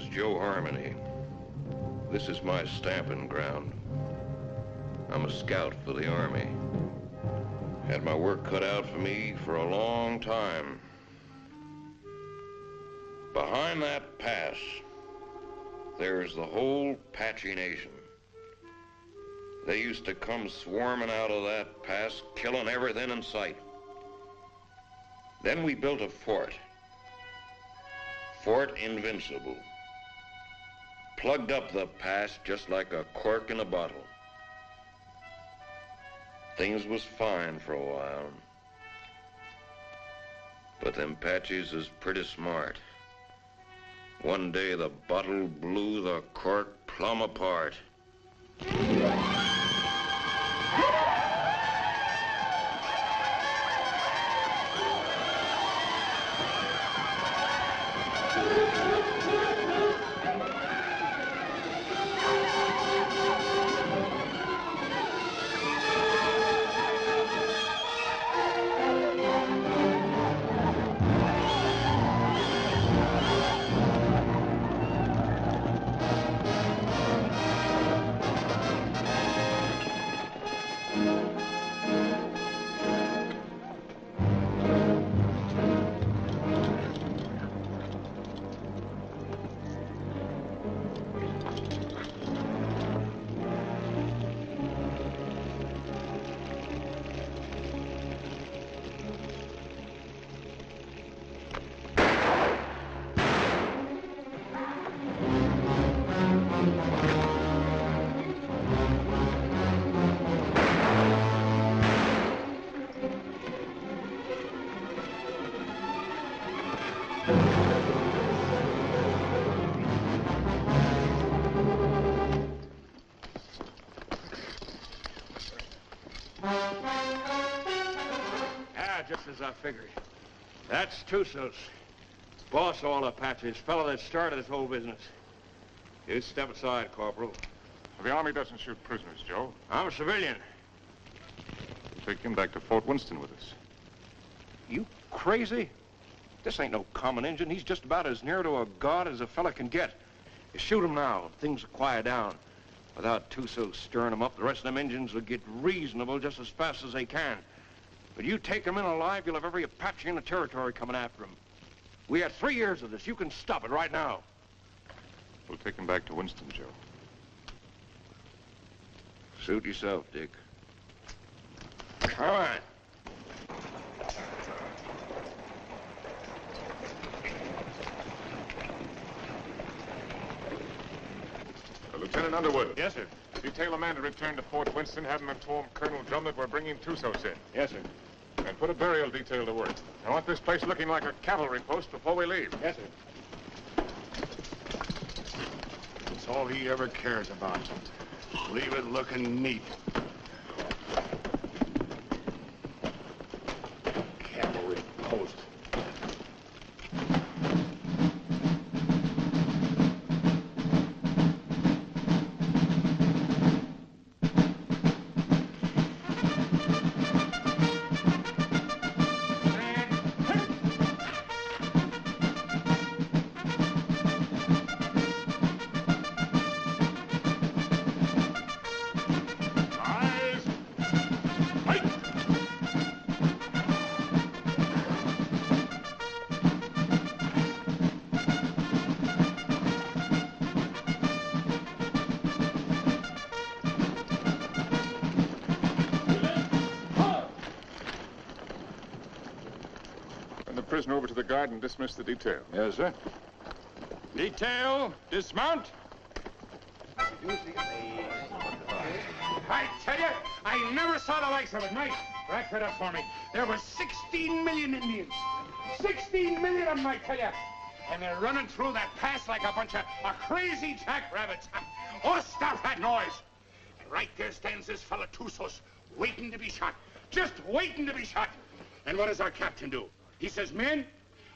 is Joe Harmony. This is my stamping ground. I'm a scout for the Army. Had my work cut out for me for a long time. Behind that pass, there's the whole Apache Nation. They used to come swarming out of that pass, killing everything in sight. Then we built a fort. Fort Invincible. Plugged up the pass just like a cork in a bottle. Things was fine for a while. But them Apaches is pretty smart. One day the bottle blew the cork plumb apart. Just as I figured. That's Tussos. Boss of all Apaches, fellow that started this whole business. You step aside, Corporal. The Army doesn't shoot prisoners, Joe. I'm a civilian. We'll take him back to Fort Winston with us. You crazy? This ain't no common Injun. He's just about as near to a god as a fella can get. You shoot him now, things will quiet down. Without Tussos stirring them up, the rest of them Injuns will get reasonable just as fast as they can. But you take him in alive, you'll have every Apache in the territory coming after him. We had 3 years of this. You can stop it right now. We'll take him back to Winston, Joe. Suit yourself, Dick. All right. Lieutenant Underwood. Yes, sir. Detail a man to return to Fort Winston, have him inform Colonel Drum that we're bringing Tussos in. Yes, sir. And put a burial detail to work. I want this place looking like a cavalry post before we leave. Yes, sir. That's all he ever cares about. Leave it looking neat. Cavalry post. Prisoner over to the guard and dismiss the detail. Yes, sir. Detail, dismount. I tell you, I never saw the likes of it. Mike, rack that up for me. There were 16 million Indians. 16 million of them, I tell you. And they're running through that pass like a bunch of crazy jackrabbits. Oh, stop that noise. And right there stands this fella Tussos, waiting to be shot. Just waiting to be shot. And what does our captain do? He says, men,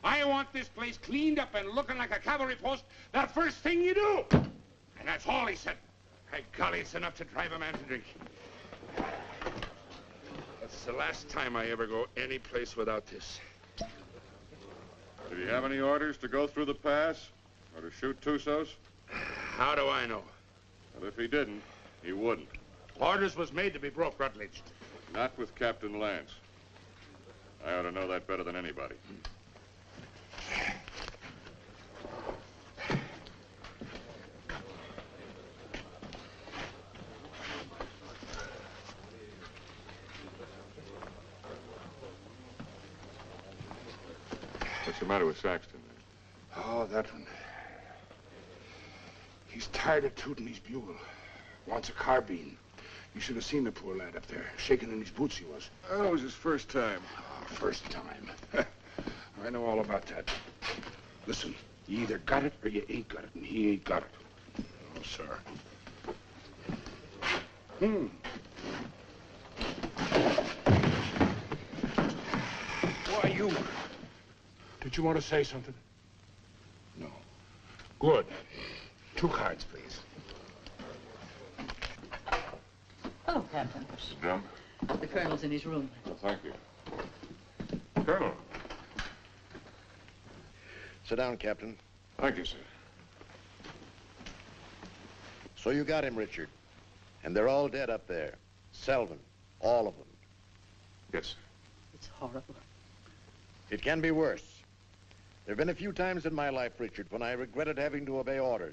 I want this place cleaned up and looking like a cavalry post the first thing you do. And that's all he said. By golly, it's enough to drive a man to drink. That's the last time I ever go any place without this. Do you have any orders to go through the pass? Or to shoot Tussos? How do I know? Well, if he didn't, he wouldn't. Orders was made to be broke, Rutledge. Not with Captain Lance. I ought to know that better than anybody. What's the matter with Saxton? Oh, that one. He's tired of tooting his bugle. Wants a carbine. You should have seen the poor lad up there. Shaking in his boots he was. Oh, it was his first time. Oh, first time. I know all about that. Listen, you either got it or you ain't got it, and he ain't got it. Oh, sir. Why, you... Did you want to say something? No. Good. 2 cards, please. Oh, Captain. Mr. Drum? The colonel's in his room. Well, thank you. Colonel. Sit down, Captain. Thank you, sir. So you got him, Richard. And they're all dead up there. Selvin, all of them. Yes, sir. It's horrible. It can be worse. There have been a few times in my life, Richard, when I regretted having to obey orders.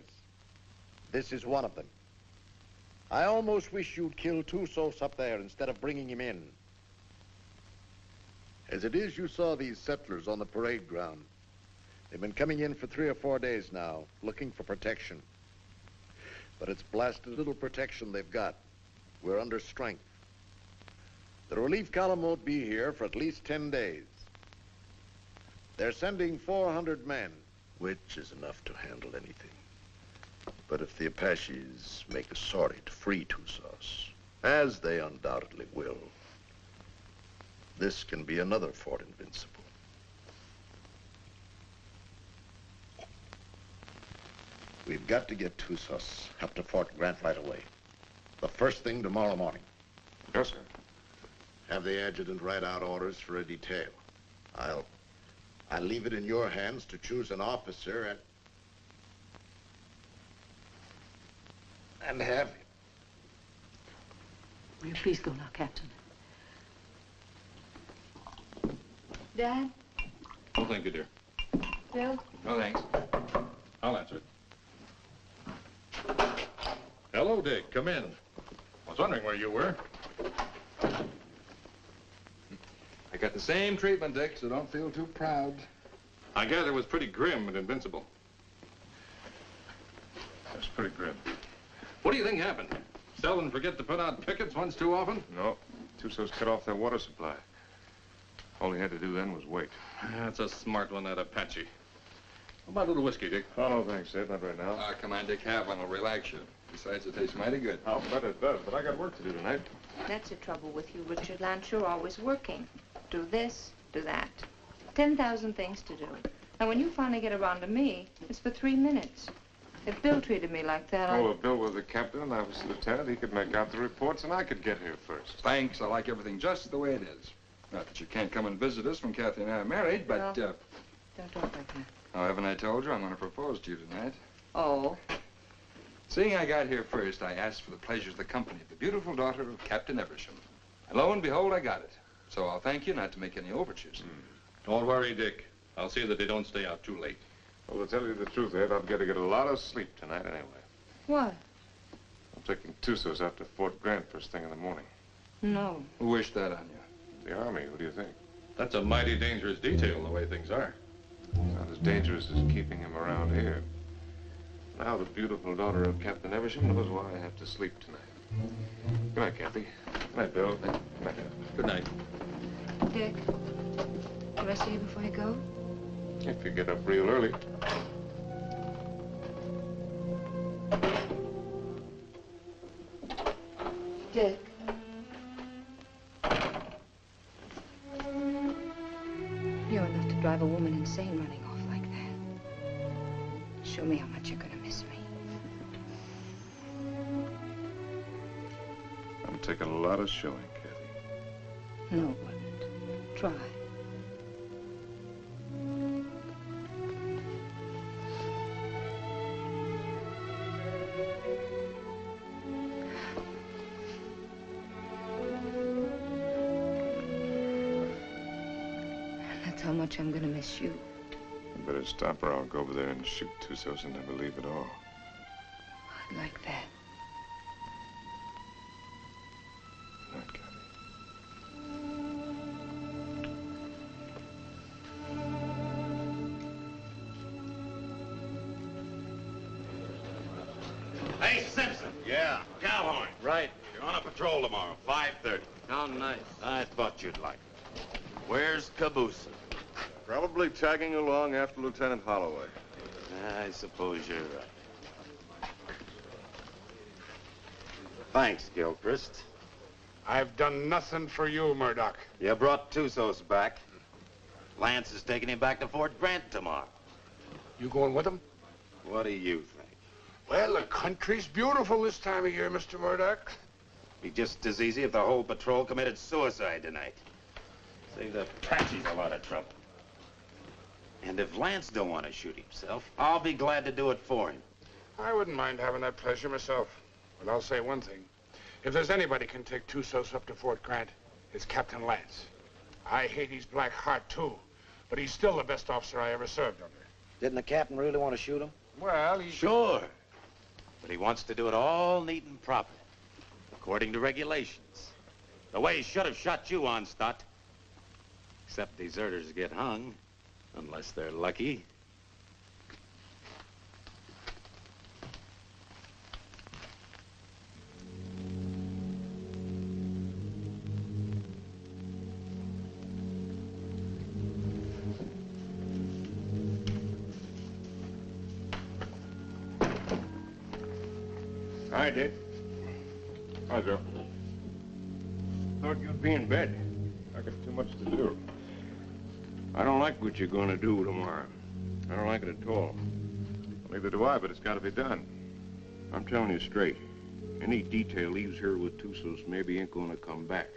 This is one of them. I almost wish you'd killed Tussos up there instead of bringing him in. As it is, you saw these settlers on the parade ground. They've been coming in for 3 or 4 days now, looking for protection. But it's blasted little protection they've got. We're under strength. The relief column won't be here for at least 10 days. They're sending 400 men, which is enough to handle anything. But if the Apaches make a sortie to free Tussos, as they undoubtedly will, this can be another Fort Invincible. We've got to get Tussos up to Fort Grant right away. The first thing tomorrow morning. Yes, sir. Have the adjutant write out orders for a detail. I'll leave it in your hands to choose an officer and have him. Will you please go now, Captain? Dad? Oh, thank you, dear. Bill? No, thanks. I'll answer it. Hello, Dick. Come in. I was wondering where you were. I got the same treatment, Dick, so don't feel too proud. I gather it was pretty grim and invincible. That's pretty grim. What do you think happened? Selvin forget to put out pickets once too often? No. Tussos cut off their water supply. All he had to do then was wait. That's a smart one, that Apache. How about a little whiskey, Dick? Oh, no, thanks, Ed. Not right now. Come on, Dick. Have one. It'll relax you. Besides, it tastes mighty good. I'll bet it does, but I got work to do tonight. That's the trouble with you, Richard Lance. You're always working. Do this, do that. 10,000 things to do. And when you finally get around to me, it's for 3 minutes. If Bill treated me like that, Oh, if Bill were the captain and I was the lieutenant, he could make out the reports and I could get here first. Thanks. I like everything just the way it is. Not that you can't come and visit us when Cathy and I are married, but, Well, don't talk like that. oh, haven't I told you I'm going to propose to you tonight? Oh. Seeing I got here first, I asked for the pleasure of the company of the beautiful daughter of Captain Eversham. And lo and behold, I got it. So I'll thank you not to make any overtures. Don't worry, Dick. I'll see that they don't stay out too late. Well, to tell you the truth, Ed, I've got to get a lot of sleep tonight anyway. What? I'm taking Tussos out to Fort Grant first thing in the morning. No. Who wished that on you? The Army, what do you think? That's a mighty dangerous detail, the way things are. Not as dangerous as keeping him around here. Now the beautiful daughter of Captain Eversham knows why I have to sleep tonight. Good night, Cathy. Good night, Bill. Good night, Ed. Good night. Dick, can I see you before you go? If you get up real early. Dick. You're enough to drive a woman insane running off like that. Show me how much you're gonna miss me. I'm taking a lot of showing, Cathy. No, it wouldn't. Try. how much I'm gonna miss you. You better stop or I'll go over there and shoot Tussos and never leave at all. I'd like that. Good night, Cathy. Hey, Simpson. Yeah. Cowhorn. Right. You're on a patrol tomorrow, 5:30. How nice. I thought you'd like it. Where's Kebussyan? Probably tagging along after Lieutenant Holloway. I suppose you're right. Thanks, Gilchrist. I've done nothing for you, Murdock. You brought Tussos back. Lance is taking him back to Fort Grant tomorrow. You going with him? What do you think? Well, the country's beautiful this time of year, Mr. Murdock. Be just as easy if the whole patrol committed suicide tonight. Save the Apaches a lot of trouble. And if Lance don't want to shoot himself, I'll be glad to do it for him. I wouldn't mind having that pleasure myself. But I'll say one thing. If there's anybody can take Tussos up to Fort Grant, it's Captain Lance. I hate his black heart, too. But he's still the best officer I ever served under. Didn't the captain really want to shoot him? Well, he... Sure. But he wants to do it all neat and proper, according to regulations. The way he should have shot you, Onstadt. Except deserters get hung, unless they're lucky. Hi, Dick. Hi, Joe. Thought you'd be in bed. I got too much to do. I don't like what you're going to do tomorrow. I don't like it at all. Neither do I, but it's got to be done. I'm telling you straight. Any detail leaves here with Tussos maybe ain't going to come back.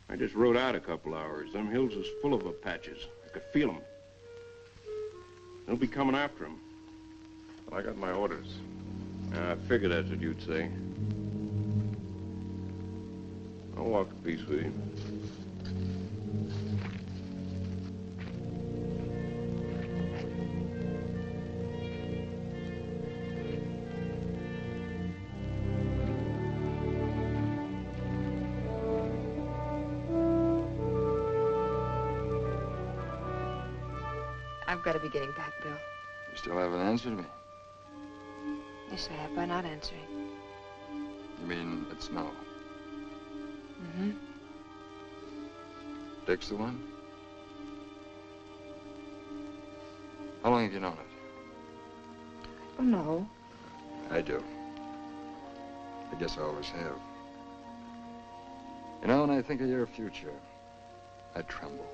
I just rode out a couple hours. Them hills is full of Apaches. I could feel them. They'll be coming after him. Well, I got my orders. I figured that's what you'd say. I'll walk a piece with you. I've got to be getting back, Bill. You still haven't answered me. Yes, I have by not answering. You mean it's no? Mm-hmm. Dick's the one? How long have you known it? Oh, no. I do. I guess I always have. You know, when I think of your future, I tremble.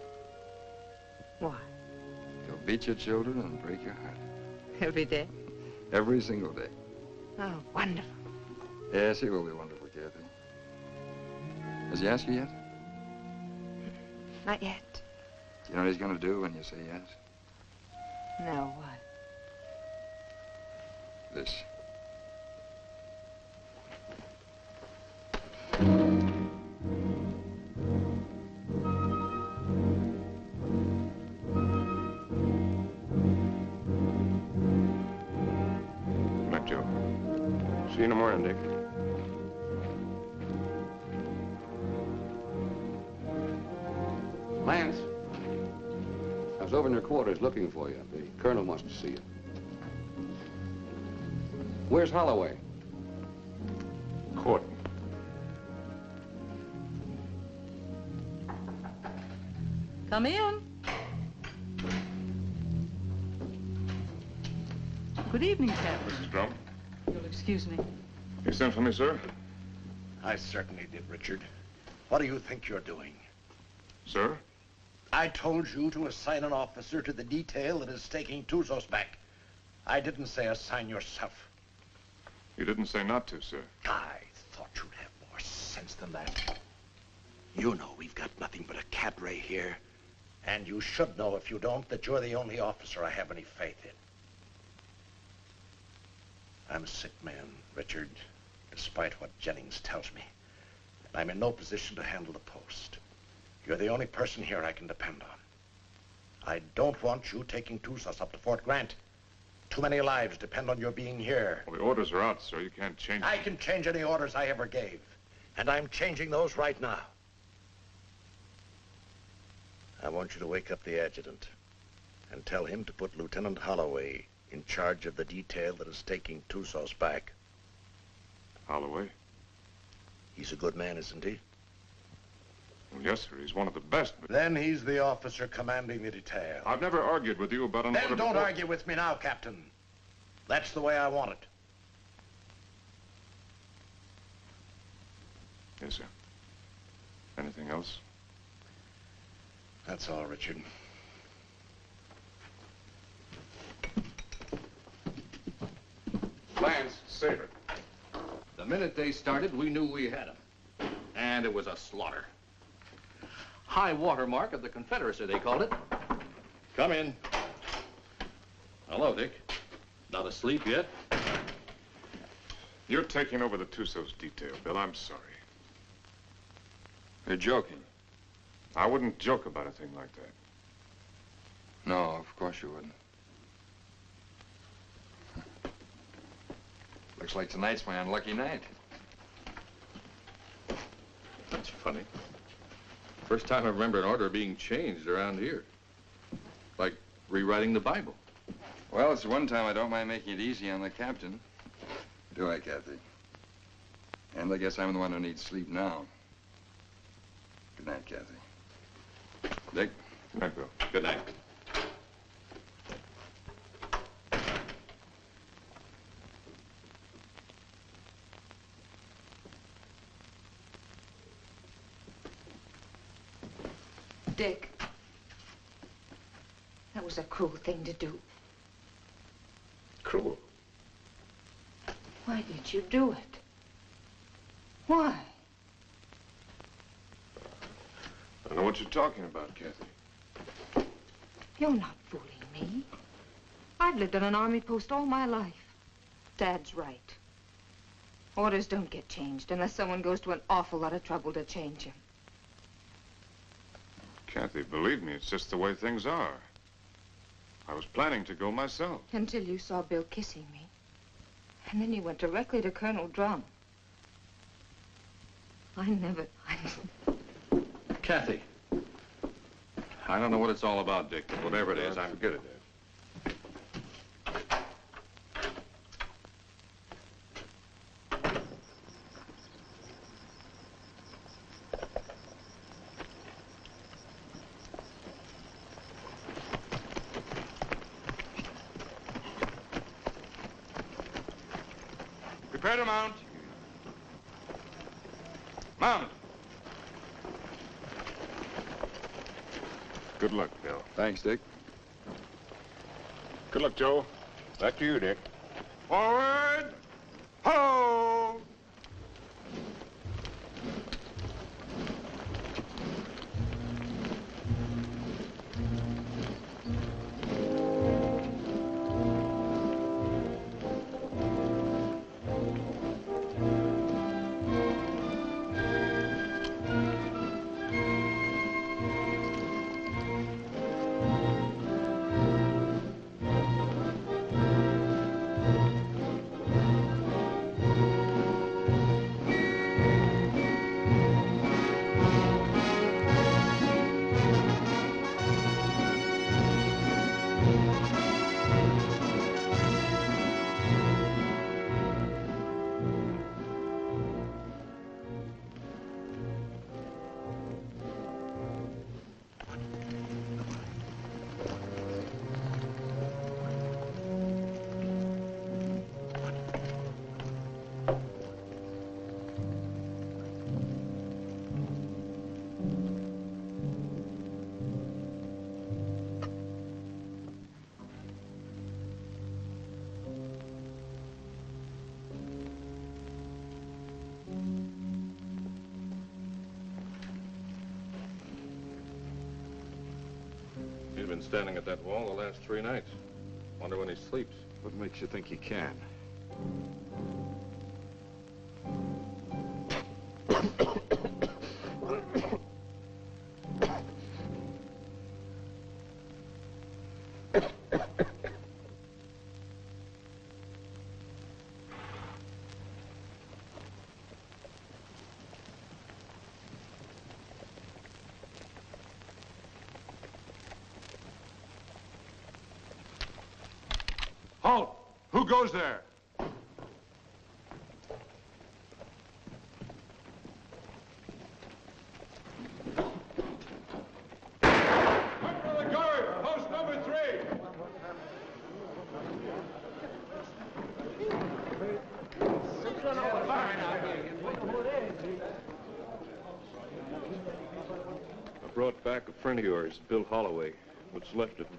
Why? You'll beat your children and break your heart. Every day? Every single day. Oh, wonderful. Yes, it will be wonderful, Cathy. Has he asked you yet? Not yet. Do you know what he's going to do when you say yes? No, what? This. See you in the morning, Dick. Lance, I was over in your quarters looking for you. The colonel wants to see you. Where's Holloway? Court. Come in. Good evening, Capt. Mrs. Drum? You'll excuse me. You sent for me, sir? I certainly did, Richard. What do you think you're doing? Sir? I told you to assign an officer to the detail that is taking Tussos back. I didn't say assign yourself. You didn't say not to, sir. I thought you'd have more sense than that. You know we've got nothing but a cadre here. And you should know, if you don't, that you're the only officer I have any faith in. I'm a sick man, Richard, despite what Jennings tells me. And I'm in no position to handle the post. You're the only person here I can depend on. I don't want you taking Tussos up to Fort Grant. Too many lives depend on your being here. Well, the orders are out, sir. You can't change them. I can change any orders I ever gave. And I'm changing those right now. I want you to wake up the adjutant and tell him to put Lieutenant Holloway in charge of the detail that is taking Tussos back. Holloway? He's a good man, isn't he? Well, yes, sir. He's one of the best. But... Then he's the officer commanding the detail. I've never argued with you about an order. Then don't argue with me now, Captain. That's the way I want it. Yes, sir. Anything else? That's all, Richard. Lance, save it. The minute they started, we knew we had them. And it was a slaughter. High water mark of the Confederacy, they called it. Come in. Hello, Dick. Not asleep yet? You're taking over the Tussos detail, Bill. I'm sorry. You're joking. I wouldn't joke about a thing like that. No, of course you wouldn't. Looks like tonight's my unlucky night. That's funny. First time I remember an order being changed around here. Like rewriting the Bible. Well, it's the one time I don't mind making it easy on the captain. Do I, Cathy? And I guess I'm the one who needs sleep now. Good night, Cathy. Dick? Good night, Bill. Good night. Dick, that was a cruel thing to do. Cruel. Why did you do it? Why? I don't know what you're talking about, Cathy. You're not fooling me. I've lived on an army post all my life. Dad's right. Orders don't get changed unless someone goes to an awful lot of trouble to change them. Cathy, believe me, it's just the way things are. I was planning to go myself. Until you saw Bill kissing me. And then you went directly to Colonel Drum. Cathy. I don't know what it's all about, Dick, but whatever it is, I'm... Forget it, Dad. Prepare to mount. Mount. Good luck, Bill. Thanks, Dick. Good luck, Joe. Back to you, Dick. Forward. Ho! He's been standing at that wall the last 3 nights. Wonder when he sleeps. What makes you think he can? Halt! Who goes there? I brought back a friend of yours, Bill Holloway. What's left of him.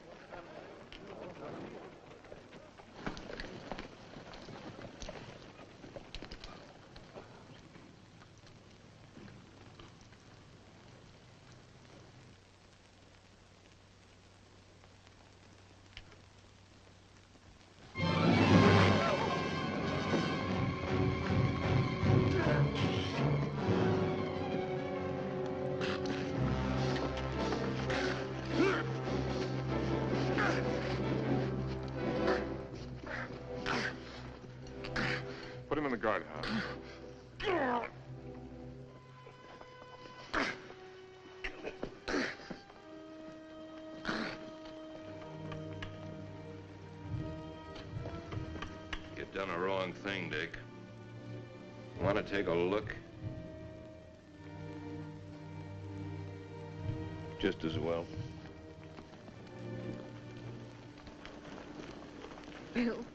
Put him in the guardhouse. You've done a wrong thing, Dick. Want to take a look? Just as well. Bill.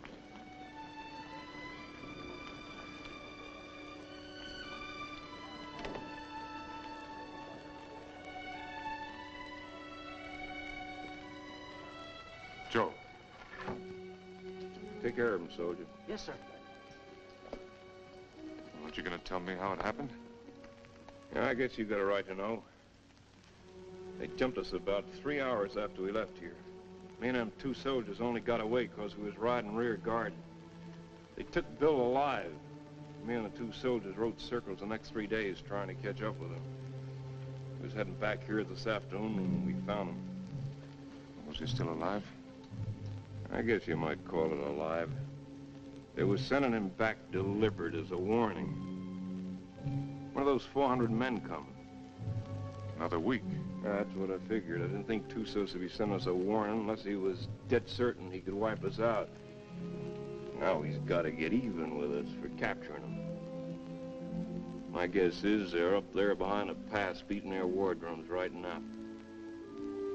Joe. Take care of him, soldier. Yes, sir. Aren't you going to tell me how it happened? Yeah, I guess you got a right to know. They jumped us about 3 hours after we left here. Me and them 2 soldiers only got away because we was riding rear guard. They took Bill alive. Me and the 2 soldiers rode circles the next 3 days trying to catch up with him. We was heading back here this afternoon when we found him. Was he still alive? I guess you might call it alive. They were sending him back delivered as a warning. One of those 400 men coming. Another week. That's what I figured. I didn't think Tussos would be sending us a warning unless he was dead certain he could wipe us out. Now he's got to get even with us for capturing him. My guess is they're up there behind a pass beating their war drums right now.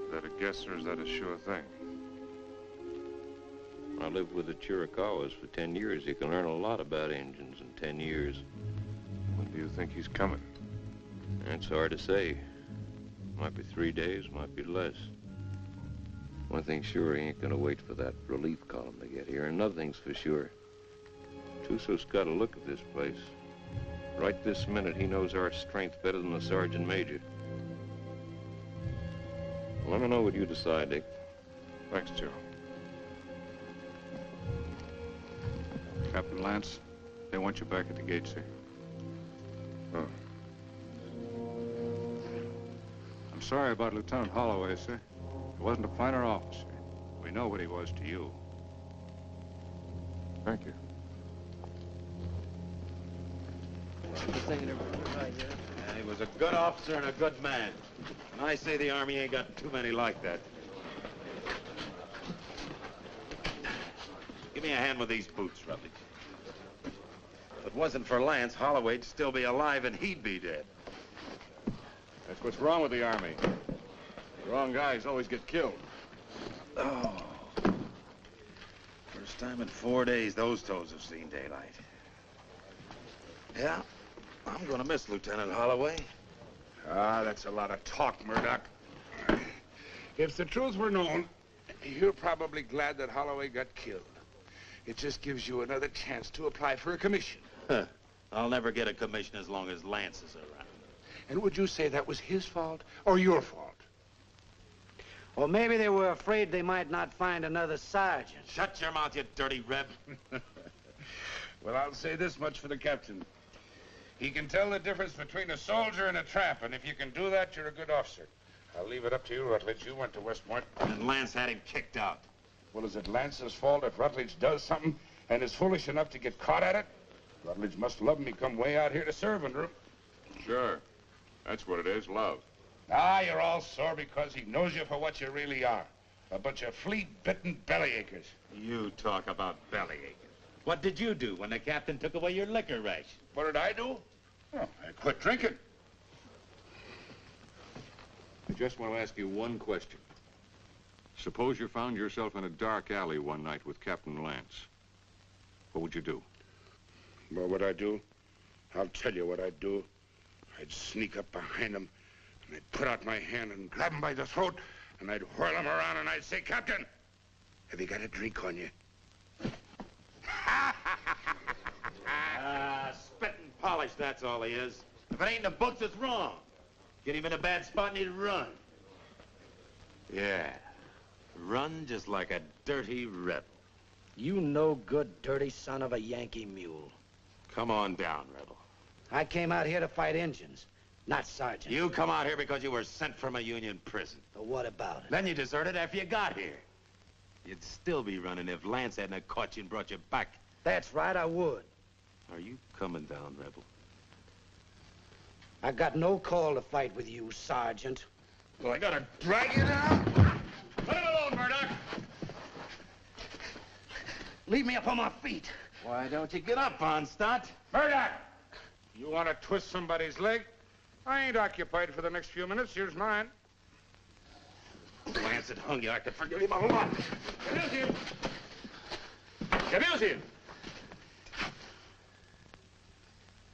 Is that a guess or is that a sure thing? I lived with the Chiricahuas for 10 years. You can learn a lot about Indians in 10 years. When do you think he's coming? It's hard to say. Might be 3 days, might be less. One thing's sure, he ain't gonna wait for that relief column to get here. Another thing's for sure. Tussos got a look at this place. Right this minute, he knows our strength better than the sergeant major. Let me know what you decide, Dick. Thanks, Joe. Captain Lance, they want you back at the gate, sir. Oh. I'm sorry about Lieutenant Holloway, sir. He wasn't a finer officer. We know what he was to you. Thank you. Yeah, he was a good officer and a good man. And I say the Army ain't got too many like that. Give me a hand with these boots, Rutledge. If it wasn't for Lance, Holloway'd still be alive and he'd be dead. That's what's wrong with the Army. The wrong guys always get killed. Oh. First time in 4 days those toes have seen daylight. Yeah, I'm gonna miss Lieutenant Holloway. Ah, that's a lot of talk, Murdock. If the truth were known, you're probably glad that Holloway got killed. It just gives you another chance to apply for a commission. Huh. I'll never get a commission as long as Lance is around. And would you say that was his fault or your fault? Or maybe they were afraid they might not find another sergeant. Shut your mouth, you dirty reb. Well, I'll say this much for the captain. He can tell the difference between a soldier and a tramp, and if you can do that, you're a good officer. I'll leave it up to you, Rutledge. You went to West Point. And Lance had him kicked out. Well, is it Lance's fault if Rutledge does something and is foolish enough to get caught at it? Rutledge must love him. He come way out here to serve under him. Sure. That's what it is, love. Ah, you're all sore because he knows you for what you really are. A bunch of flea-bitten bellyachers. You talk about bellyachers. What did you do when the captain took away your liquor ration? What did I do? Oh, I quit drinking. I just want to ask you one question. Suppose you found yourself in a dark alley one night with Captain Lance. What would you do? What would I do? I'll tell you what I'd do. I'd sneak up behind him, and I'd put out my hand and grab him by the throat, and I'd whirl him around, and I'd say, Captain, have you got a drink on you? Spit and polish, that's all he is. If it ain't in the books, it's wrong. Get him in a bad spot and he'd run. Yeah, run just like a dirty rebel. You no good, dirty son of a Yankee mule. Come on down, rebel. I came out here to fight Injuns, not sergeants. You come out here because you were sent from a Union prison. So what about it? Then you deserted after you got here. You'd still be running if Lance hadn't caught you and brought you back. That's right, I would. Are you coming down, rebel? I got no call to fight with you, Sergeant. Well, I gotta drag you down. Let him alone, Murdock. Leave me up on my feet. Why don't you get up, Von Stott? Murdock! You want to twist somebody's leg? I ain't occupied for the next few minutes. Here's mine. Lance had hung you. I could forgive him a lot. Kebussyan! Kebussyan!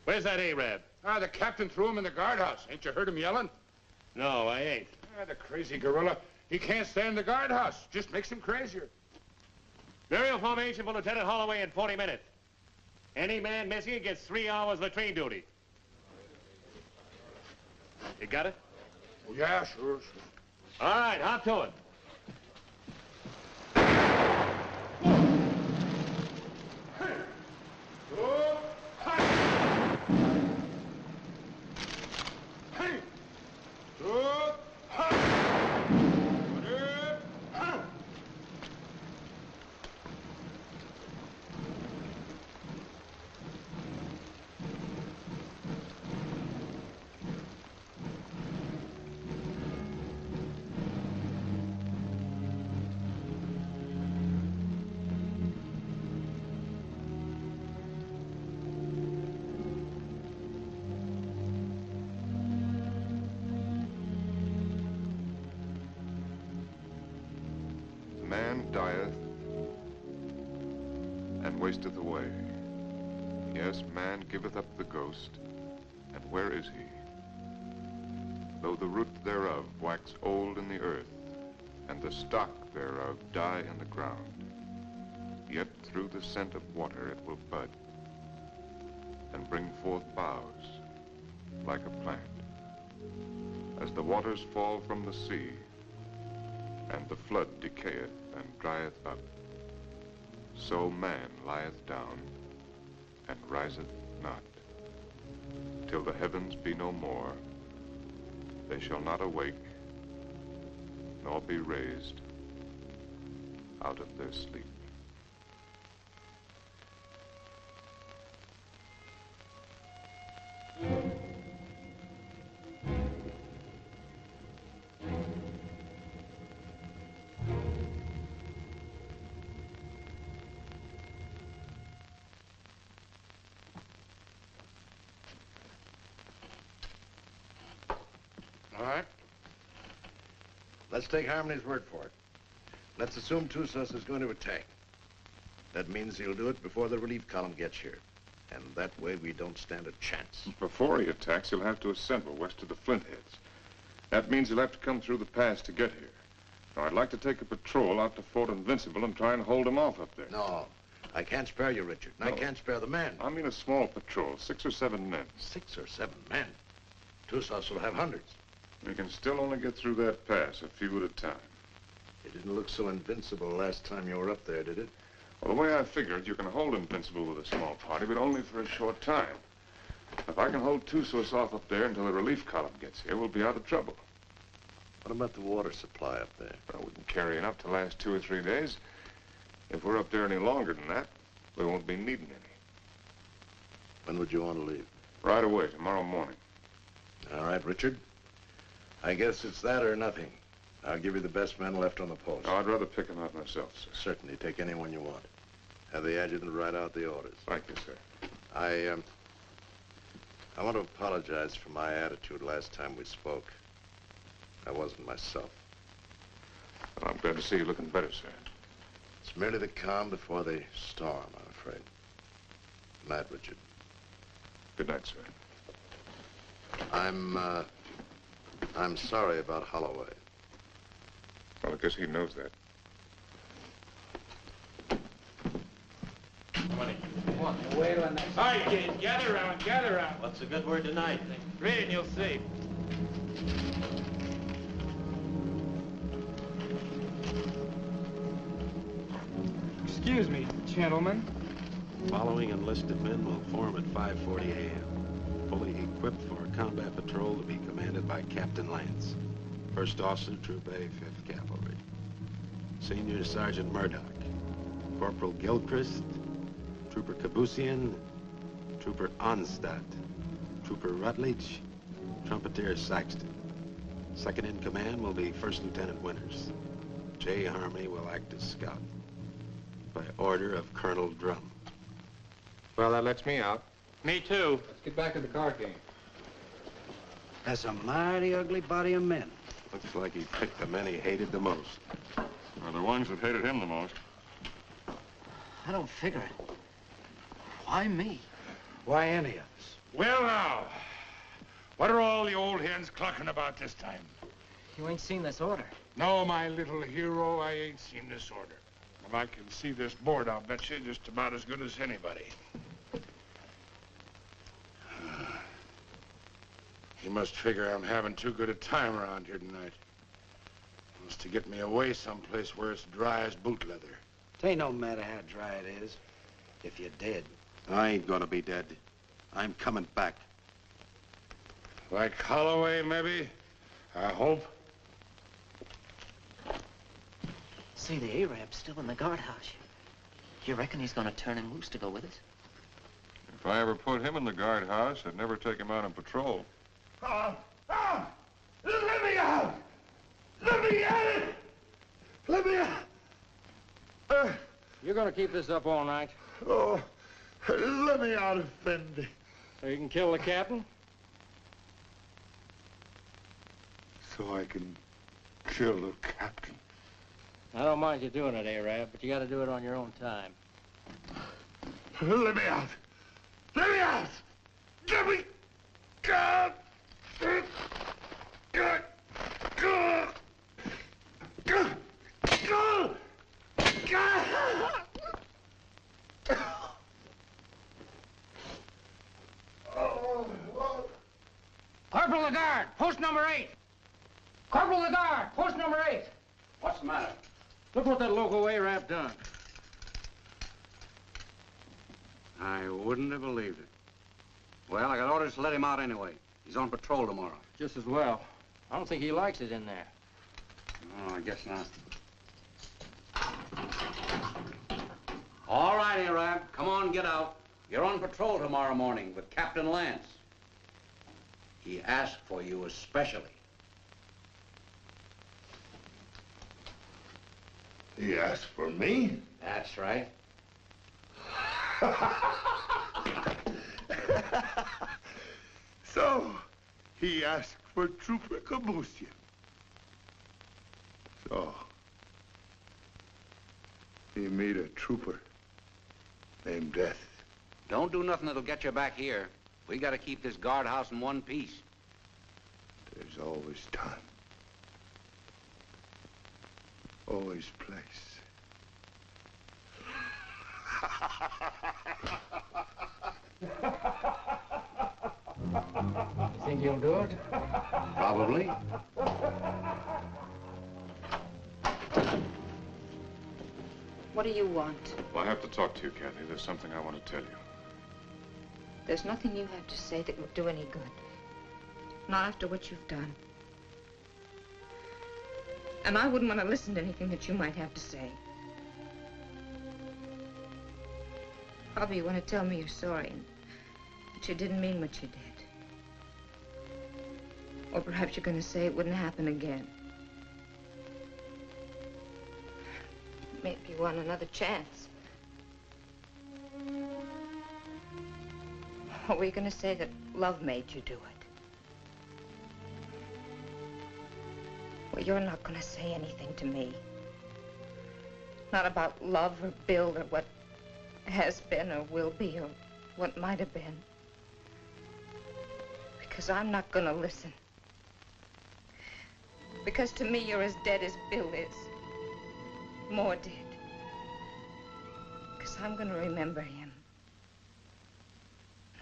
Where's that Arab? Ah, the captain threw him in the guardhouse. Ain't you heard him yelling? No, I ain't. Ah, the crazy gorilla. He can't stay in the guardhouse. Just makes him crazier. Burial formation for Lieutenant Holloway in 40 minutes. Any man missing gets 3 hours latrine duty. You got it? Oh, yeah, sure. All right, hop to it. Man dieth and wasteth away. Yes, man giveth up the ghost, and where is he? Though the root thereof wax old in the earth, and the stock thereof die in the ground, yet through the scent of water it will bud, and bring forth boughs like a plant. As the waters fall from the sea, and the flood decayeth and drieth up, so man lieth down and riseth not. Till the heavens be no more, they shall not awake, nor be raised out of their sleep. All right. Let's take Harmony's word for it. Let's assume Tussos is going to attack. That means he'll do it before the relief column gets here. And that way we don't stand a chance. Before he attacks, he'll have to assemble west of the Flintheads. That means he'll have to come through the pass to get here. Now, I'd like to take a patrol out to Fort Invincible and try and hold him off up there. No, I can't spare you, Richard. And No. I can't spare the men. I mean a small patrol, 6 or 7 men. 6 or 7 men? Tussos will have hundreds. We can still only get through that pass, a few at a time. It didn't look so invincible last time you were up there, did it? Well, the way I figured, you can hold Invincible with a small party, but only for a short time. If I can hold Tussos off up there until the relief column gets here, we'll be out of trouble. What about the water supply up there? Well, we can carry enough to last 2 or 3 days. If we're up there any longer than that, we won't be needing any. When would you want to leave? Right away, tomorrow morning. All right, Richard. I guess it's that or nothing. I'll give you the best men left on the post. Oh, I'd rather pick them out myself, sir. Certainly. Take anyone you want. Have the adjutant write out the orders. Thank you, sir. I want to apologize for my attitude last time we spoke. I wasn't myself. Well, I'm glad to see you looking better, sir. It's merely the calm before the storm, I'm afraid. Good night, Richard. Good night, sir. I'm sorry about Holloway. Well, I guess he knows that. Come on, wait on that. All right, kids, gather around, gather around. What's the good word tonight? Read and you'll see. Excuse me, gentlemen. Following enlisted men will form at 5:40 a.m. Fully equipped for a combat patrol to be commanded by Captain Lance, First Officer, Troop A, 5th Cavalry. Senior Sergeant Murdock, Corporal Gilchrist, Trooper Kebussyan, Trooper Onstadt, Trooper Rutledge, Trumpeter Saxton. Second in command will be First Lieutenant Winters. J. Harmony will act as scout. By order of Colonel Drum. Well, that lets me out. Me too. Let's get back to the card game. That's a mighty ugly body of men. Looks like he picked the men he hated the most. Well, the ones that hated him the most. I don't figure it. Why me? Why any of us? Well, now, what are all the old hens clucking about this time? You ain't seen this order. No, my little hero, I ain't seen this order. And I can see this board, I'll bet you, just about as good as anybody. He must figure I'm having too good a time around here tonight. Wants to get me away someplace where it's dry as boot leather. It ain't no matter how dry it is, if you're dead. I ain't gonna be dead. I'm coming back. Like Holloway, maybe? I hope. See, the Arab's still in the guardhouse. You reckon he's gonna turn him loose to go with us? If I ever put him in the guardhouse, I'd never take him out on patrol. Let me out! Let me out! Let me out! You're gonna keep this up all night? Oh, let me out, Effendi. So you can kill the captain? So I can kill the captain. I don't mind you doing it, Arab, but you gotta do it on your own time. Let me out! Let me out! Let me go! Go! Go! Go! Go! Corporal of the Guard, post number 8. Corporal of the Guard, post number 8. What's the matter? Look what that local Arab done. I wouldn't have believed it. Well, I got orders to let him out anyway. He's on patrol tomorrow. Just as well. I don't think he likes it in there. Oh, I guess not. All right, Arab. Come on, get out. You're on patrol tomorrow morning with Captain Lance. He asked for you especially. He asked for me? That's right. So, he asked for Trooper Kebussyan. So, he meet a trooper named Death. Don't do nothing that'll get you back here. We gotta keep this guardhouse in one piece. There's always time. Always place. Think you'll do it? Probably. What do you want? Well, I have to talk to you, Cathy. There's something I want to tell you. There's nothing you have to say that would do any good. Not after what you've done. And I wouldn't want to listen to anything that you might have to say. Probably you want to tell me you're sorry and that you didn't mean what you did. Or perhaps you're going to say it wouldn't happen again. Maybe you want another chance. Or were you going to say that love made you do it? Well, you're not going to say anything to me. Not about love or Bill or what has been or will be or what might have been. Because I'm not going to listen. Because to me, you're as dead as Bill is. More dead. Because I'm going to remember him.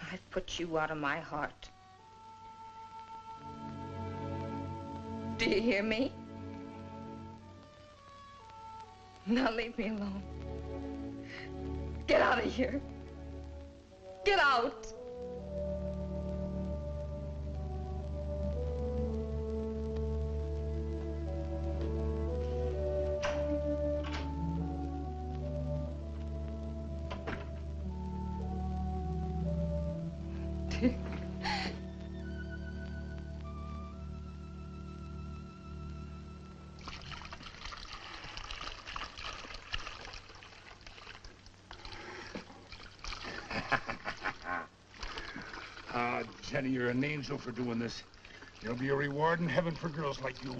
I've put you out of my heart. Do you hear me? Now leave me alone. Get out of here. Get out. Jenny, you're an angel for doing this. There'll be a reward in heaven for girls like you.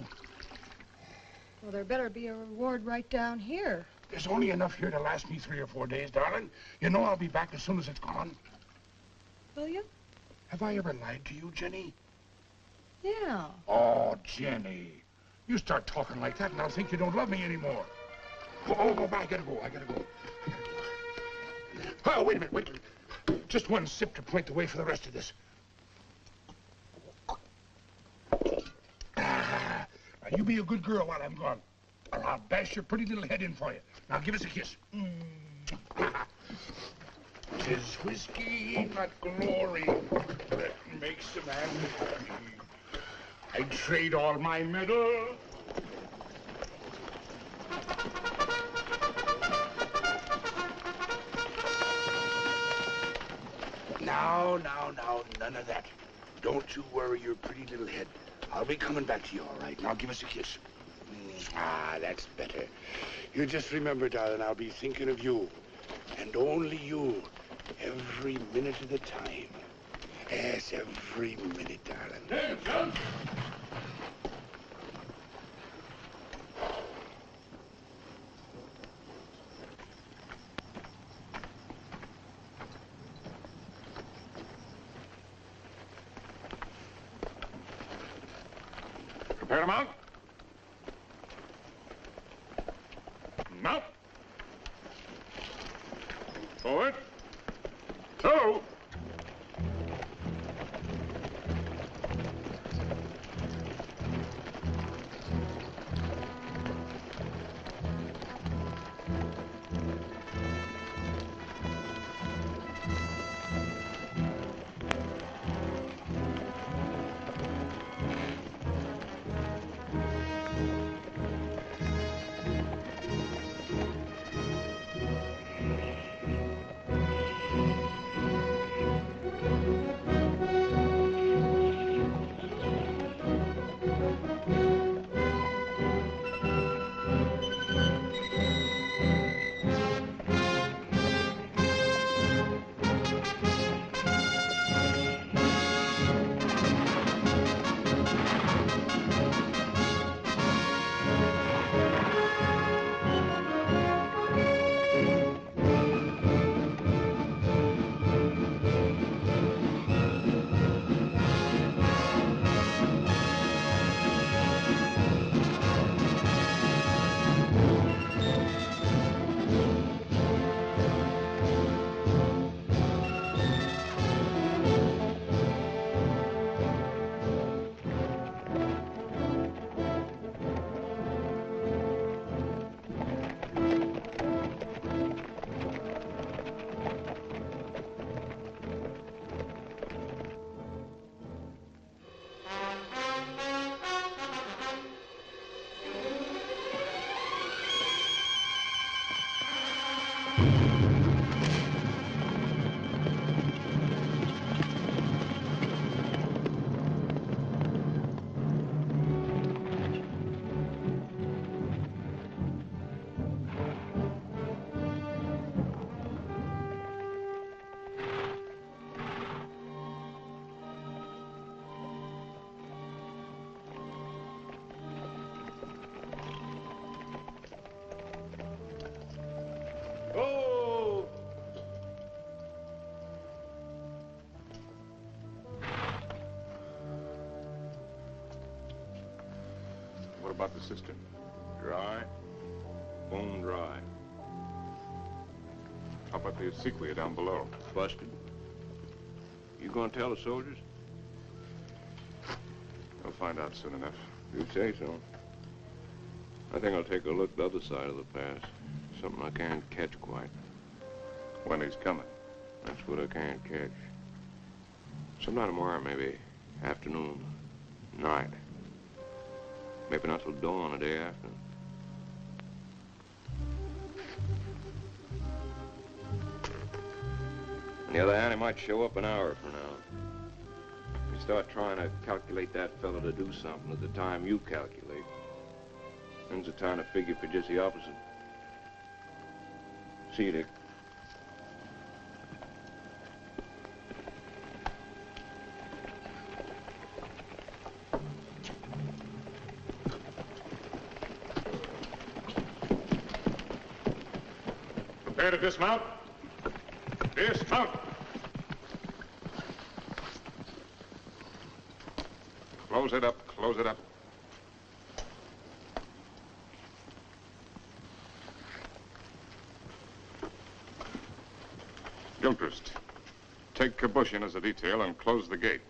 Well, there better be a reward right down here. There's only enough here to last me 3 or 4 days, darling. You know I'll be back as soon as it's gone. Will you? Have I ever lied to you, Jenny? Yeah. Oh, Jenny. You start talking like that and I'll think you don't love me anymore. Oh, I gotta go. Oh, wait a minute. Just one sip to point the way for the rest of this. Now, you be a good girl while I'm gone, or I'll bash your pretty little head in for you. Now, give us a kiss. 'Tis whiskey, not glory, that makes a man happy. I'd trade all my medal. Now, none of that. Don't you worry your pretty little head. I'll be coming back to you, all right? Now give us a kiss. That's better. You just remember, darling, I'll be thinking of you. And only you. Every minute of the time. Yes, every minute, darling. Attention! Prepare to mount. Mount. Forward. Two. about the cistern? Dry. Bone dry. How about the sequoia down below? Busted. You gonna tell the soldiers? They'll find out soon enough. You say so. I think I'll take a look the other side of the pass. Something I can't catch quite. When he's coming. That's what I can't catch. Sometime tomorrow, maybe. Afternoon. Night. Maybe not till dawn the day after. On the other hand, he might show up an hour from now. You start trying to calculate that fellow to do something at the time you calculate. Then's the time to figure for just the opposite. See you, Dick. Prepare to dismount. Dismount. Close it up. Close it up. Gilchrist, take Kebussyan as a detail and close the gate.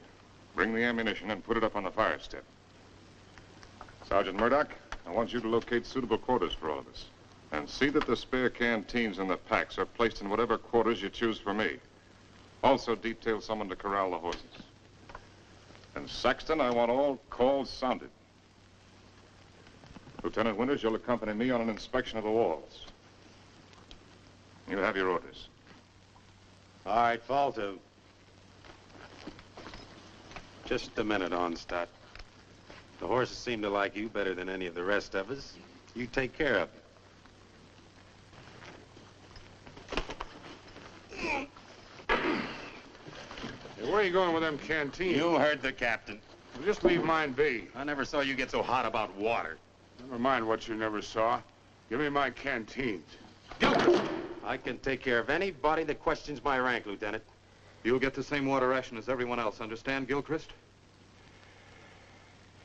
Bring the ammunition and put it up on the fire step. Sergeant Murdock, I want you to locate suitable quarters for all of us. And see that the spare canteens and the packs are placed in whatever quarters you choose for me. Also detail someone to corral the horses. And Saxton, I want all calls sounded. Lieutenant Winters, you'll accompany me on an inspection of the walls. You have your orders. All right, fall to. Just a minute, Onstadt. The horses seem to like you better than any of the rest of us. You take care of them. Hey, where are you going with them canteens? You heard the captain. Well, just leave mine be. I never saw you get so hot about water. Never mind what you never saw. Give me my canteens. Gilchrist! I can take care of anybody that questions my rank, Lieutenant. You'll get the same water ration as everyone else, understand, Gilchrist?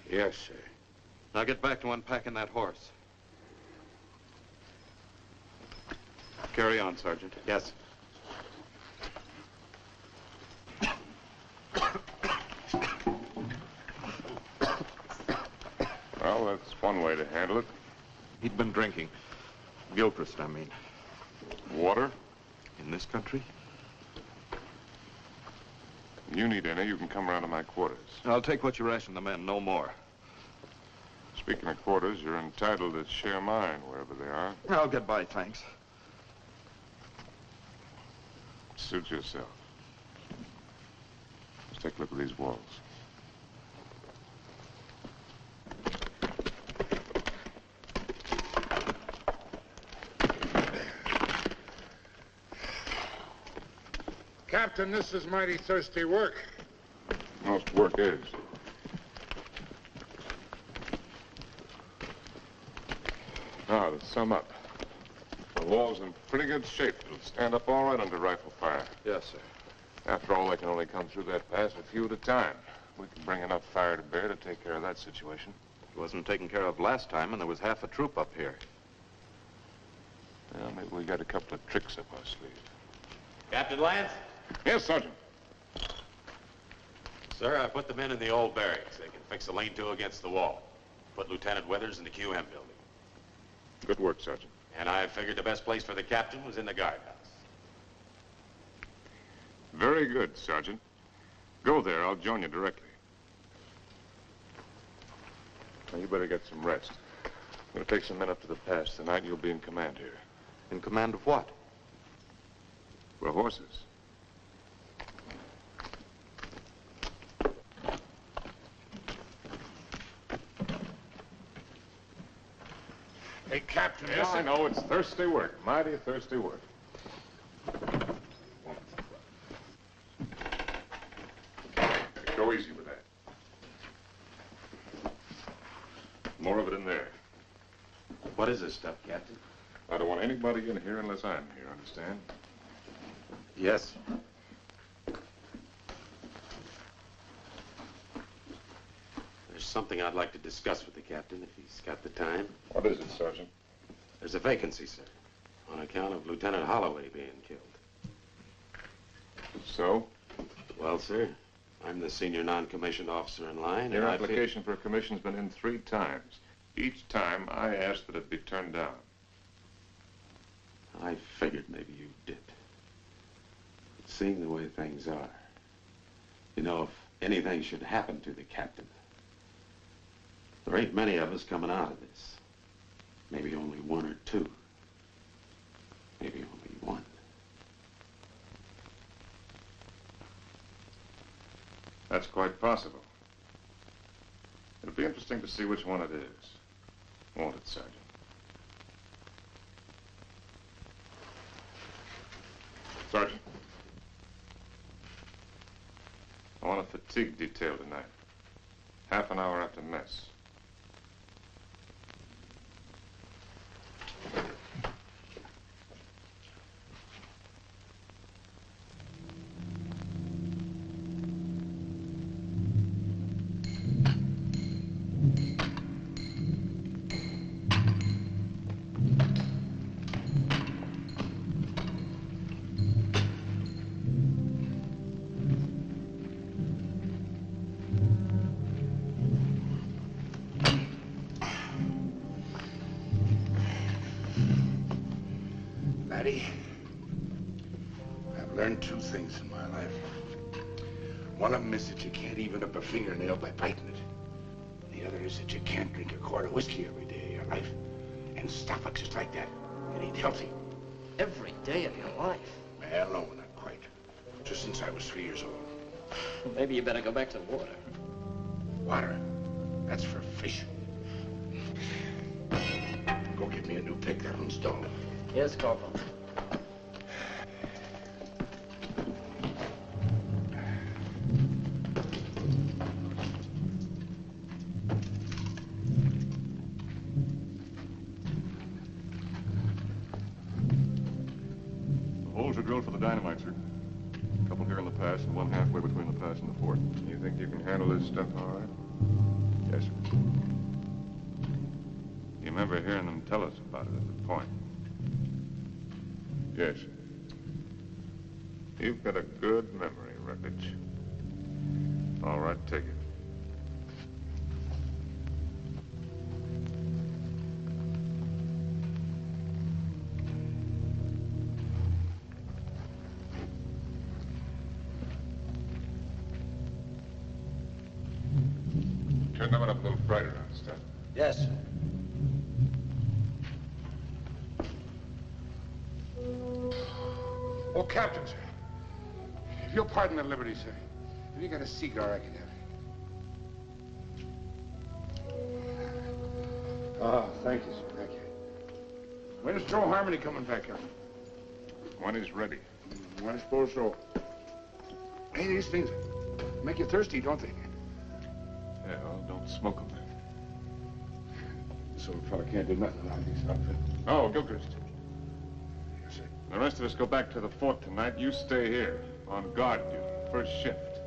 Yes, sir. Now get back to unpacking that horse. Carry on, Sergeant. Yes. Well, that's one way to handle it. He'd been drinking. Gilchrist, I mean. Water? In this country? You need any, you can come around to my quarters. I'll take what you ration the men, no more. Speaking of quarters, you're entitled to share mine wherever they are. I'll get by, thanks. Suit yourself. Let's take a look at these walls. Captain, this is mighty thirsty work. Most work is. Now, to sum up, the wall's in pretty good shape. It'll stand up all right under rifle fire. Yes, sir. After all, they can only come through that pass a few at a time. We can bring enough fire to bear to take care of that situation. It wasn't taken care of last time, and there was half a troop up here. Well, maybe we got a couple of tricks up our sleeve. Captain Lance? Yes, Sergeant. Sir, I put the men in the old barracks. They can fix a lean-to against the wall. Put Lieutenant Withers in the QM building. Good work, Sergeant. And I figured the best place for the captain was in the guardhouse. Very good, Sergeant. Go there. I'll join you directly. Now, you better get some rest. I'm going to take some men up to the pass tonight, and you'll be in command here. In command of what? For horses. Hey, Captain. Yes, I know. It's thirsty work. Mighty thirsty work. Go easy with that. More of it in there. What is this stuff, Captain? I don't want anybody in here unless I'm here, understand? Yes. There's something I'd like to discuss with the captain, if he's got the time. What is it, Sergeant? There's a vacancy, sir, on account of Lieutenant Holloway being killed. So? Well, sir, I'm the senior non-commissioned officer in line. Your application for a commission's been in 3 times. Each time, I asked that it be turned down. I figured maybe you did. But seeing the way things are, you know, if anything should happen to the captain, there ain't many of us coming out of this. Maybe only 1 or 2. Maybe only 1. That's quite possible. It'll be interesting to see which one it is. Won't it, Sergeant? Sergeant. I want a fatigue detail tonight. Half an hour after mess. Laddie, I've learned 2 things in my life. One of them is that you can't even up a fingernail by biting it. The other is that you can't drink a quart of whiskey every day of your life and stop it just like that and eat healthy. Every day of your life? Well, no, not quite. Just since I was 3 years old. Maybe you better go back to the water. Water? That's for fish. Go get me a new pick. That one's dull. Yes, Corporal. The holes are drilled for the dynamite, sir. A couple here in the pass and one halfway between the pass and the fort. You think you can handle this stuff all right? Yes, sir. You remember hearing them tell us about it at the point? Yes. You've got a good memory, Wreckage. All right, take it. Turn that one up a little brighter, understand? Yes, sir. Oh, Captain, sir. If you'll pardon the liberty, sir. Have you got a cigar I can have? Ah, thank you, sir. Thank you. When's Joe Harmony coming back here? When he's ready. I suppose so. Hey, these things make you thirsty, don't they? Yeah, well, don't smoke them then. So a fella can't do nothing around these outfits. Oh, Gilchrist. Yes, sir. The rest of us go back to the fort tonight. You stay here, on guard duty, first shift.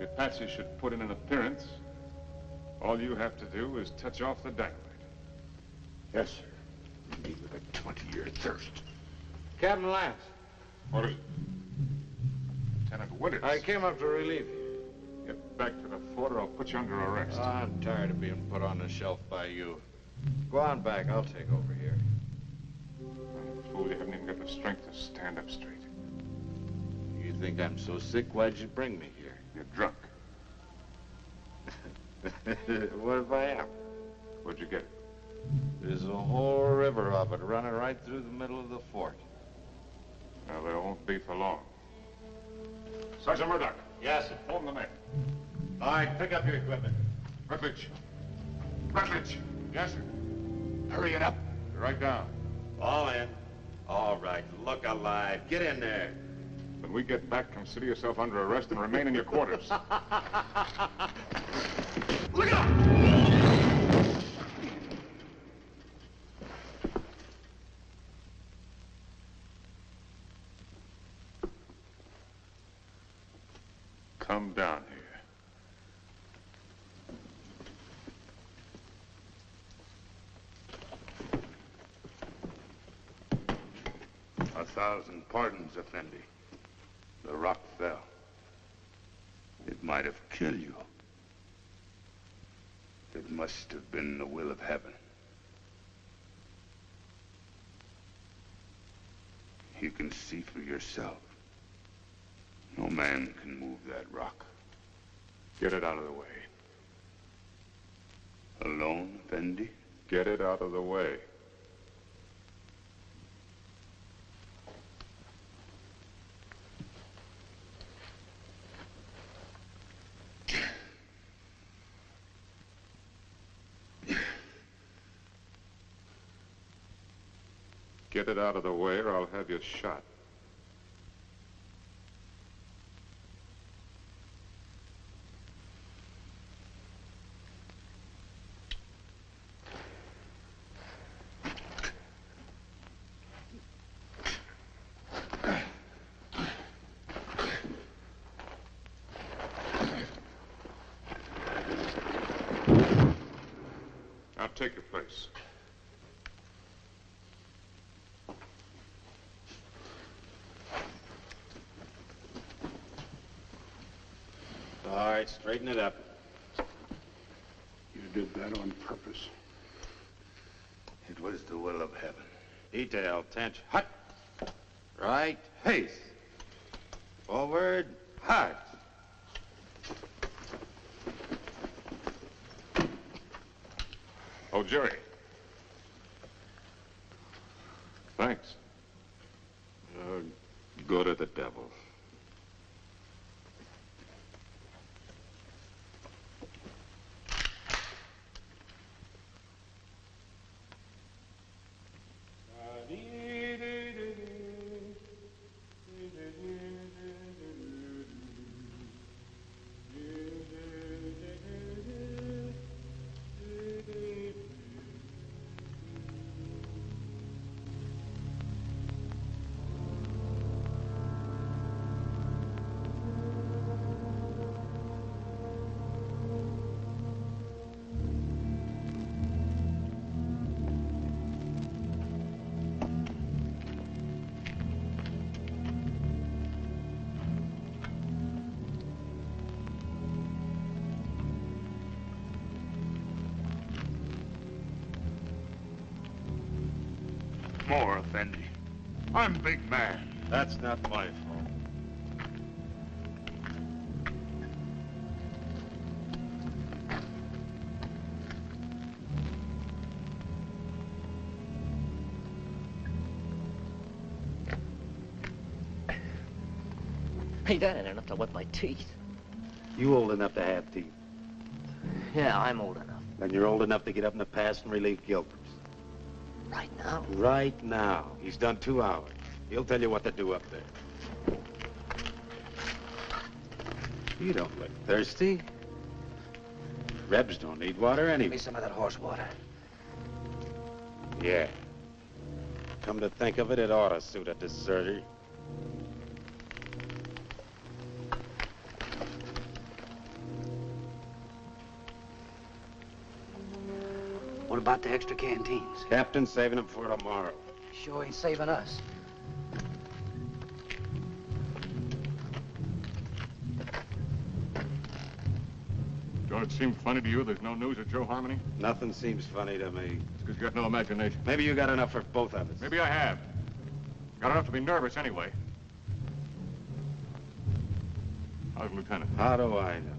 If Patsy should put in an appearance, all you have to do is touch off the dynamite. Yes, sir. Me with a 20-year thirst. Captain Lance. What is it? Lieutenant Winters. I came up to relieve you. Get back to the fort or I'll put you under arrest. I'm tired of being put on the shelf by you. Go on back. I'll take over here. Fool, you haven't even got the strength to stand up straight. You think I'm so sick? Why'd you bring me here? You're drunk. What if I am? Where'd you get it? There's a whole river of it running right through the middle of the fort. Well, there won't be for long. Sergeant Murdock. Yes, sir. Hold the men. All right, pick up your equipment. Rutledge. Rutledge. Yes, sir. Hurry it up. Right down. All in. All right, look alive. Get in there. When we get back, consider yourself under arrest and remain in your quarters. Look out! Come down here. 1,000 pardons, Effendi. The rock fell. It might have killed you. It must have been the will of heaven. You can see for yourself. No man can move that rock. Get it out of the way. Alone, Effendi? Get it out of the way. Get it out of the way or I'll have you shot. Now take your place. All right, straighten it up. You did that on purpose. It was the will of heaven. Detail, tench, hut. Right, haste. Forward, hut. Oh, Jerry. Thanks. Go to the devil. More, Effendi. I'm big man. That's not my fault. Hey, that ain't enough to wet my teeth. You old enough to have teeth. Yeah, I'm old enough. Then you're old enough to get up in the past and relieve Gilchrist. Right now? Right now. He's done 2 hours. He'll tell you what to do up there. You don't look thirsty. Rebs don't need water anyway. Give me some of that horse water. Yeah. Come to think of it, it ought to suit a deserter. What about the extra canteens? Captain's saving them for tomorrow. Sure ain't saving us. Don't it seem funny to you there's no news of Joe Harmony? Nothing seems funny to me. It's because you got no imagination. Maybe you got enough for both of us. Maybe I have. Got enough to be nervous anyway. How's the lieutenant? How do I know?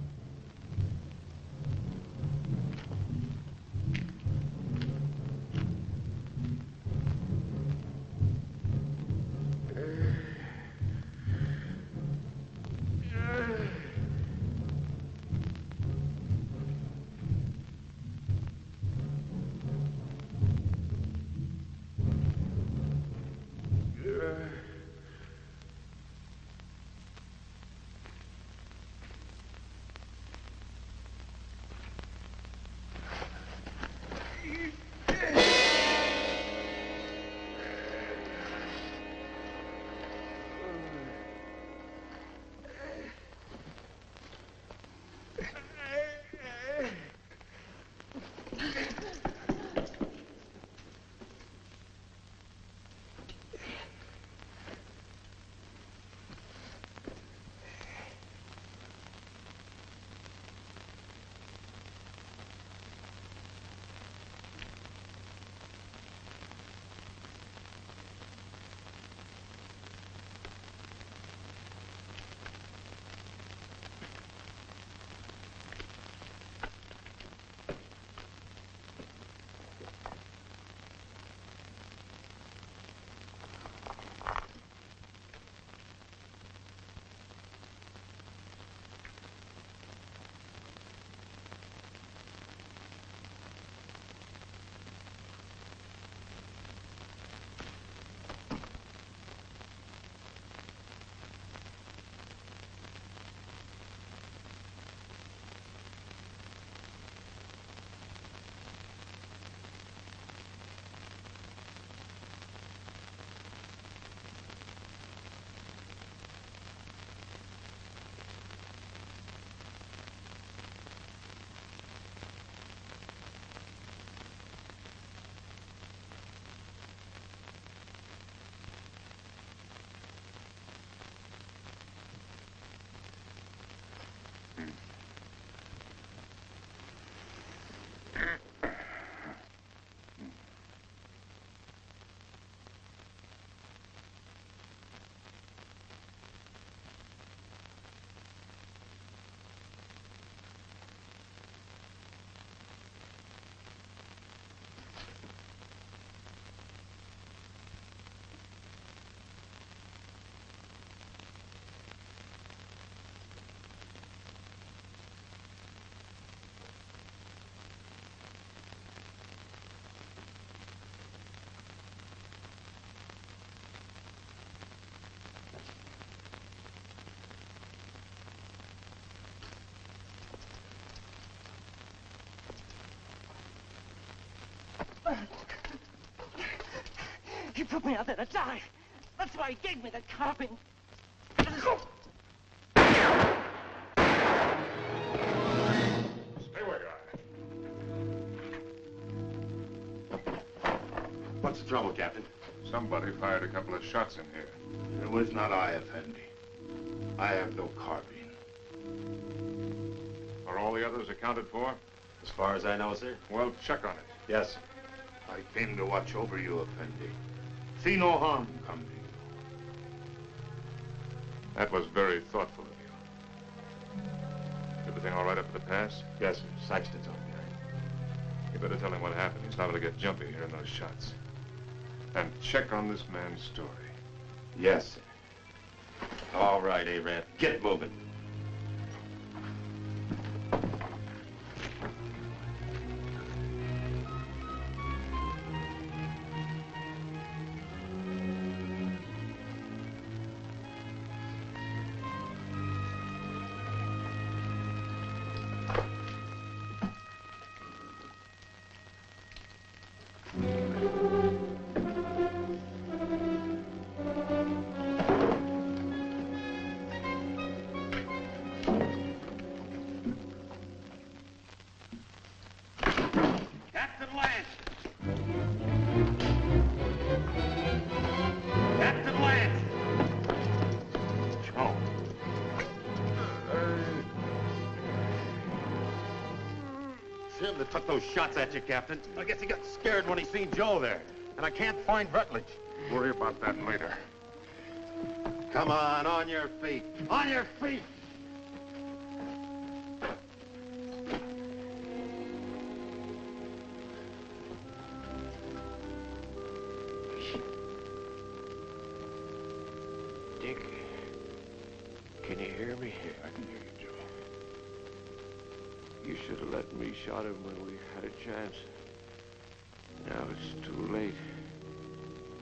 He put me out there to die. That's why he gave me the carping. Stay where you are. What's the trouble, Captain? Somebody fired a couple of shots in here. It was not I, Effendi. I have no carbine. Are all the others accounted for? As far as I know, sir. Well, check on it. Yes, sir. I came to watch over you, Effendi. See no harm come to you. That was very thoughtful of you. Everything all right up at the pass? Yes, sir. Saxton's on behind. You better tell him what happened. He's liable to get jumpy hearing those shots. And check on this man's story. Yes, sir. All right, Arab. Get moving. That took those shots at you, Captain. I guess he got scared when he seen Joe there. And I can't find Rutledge. Worry about that later. Come on your feet. On your feet! Dick, can you hear me? Yeah, I can hear you, Joe. You should have let me shot him when we had a chance. Now it's too late.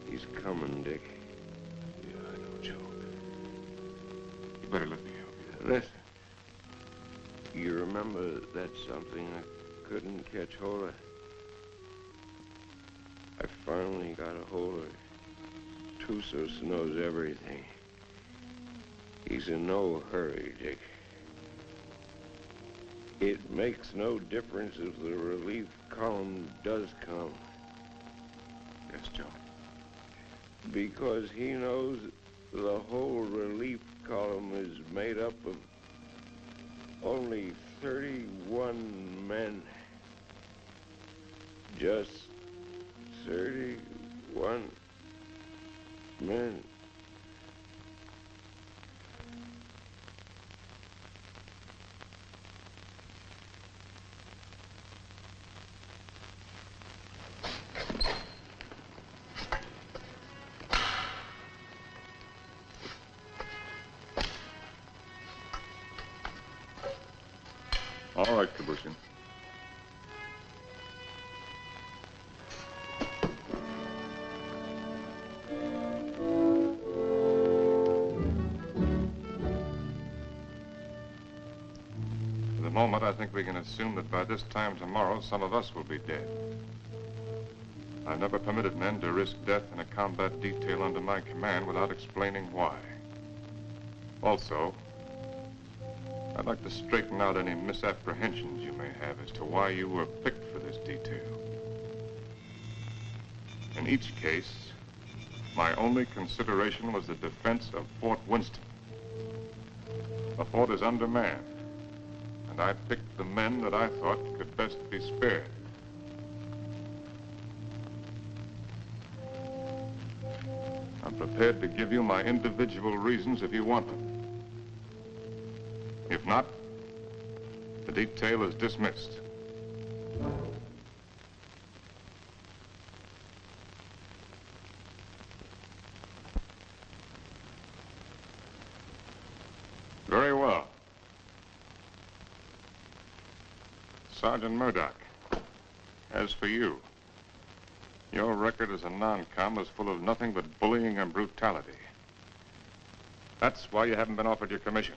He's coming, Dick. Yeah, I know, Joe. You better let me help you. Listen. You remember that something I couldn't catch hold of? I finally got a hold of it. Tussos knows everything. He's in no hurry, Dick. It makes no difference if the relief column does come. Yes, Joe. Because he knows the whole relief column is made up of only 31 men. Just 31 men. All right, Kebussyan. For the moment, I think we can assume that by this time tomorrow, some of us will be dead. I've never permitted men to risk death in a combat detail under my command without explaining why. Also, I'd like to straighten out any misapprehensions you may have as to why you were picked for this detail. In each case, my only consideration was the defense of Fort Winston. The fort is undermanned, and I picked the men that I thought could best be spared. I'm prepared to give you my individual reasons if you want them. If not, the detail is dismissed. Very well. Sergeant Murdock, as for you, your record as a non-com is full of nothing but bullying and brutality. That's why you haven't been offered your commission.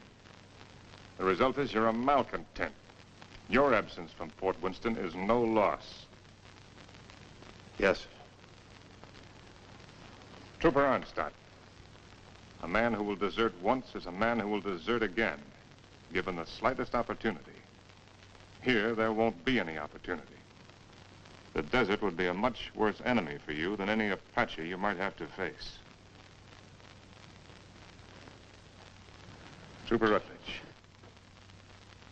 The result is you're a malcontent. Your absence from Fort Winston is no loss. Yes, sir. Trooper Arnstadt. A man who will desert once is a man who will desert again, given the slightest opportunity. Here, there won't be any opportunity. The desert would be a much worse enemy for you than any Apache you might have to face. Trooper Rutledge,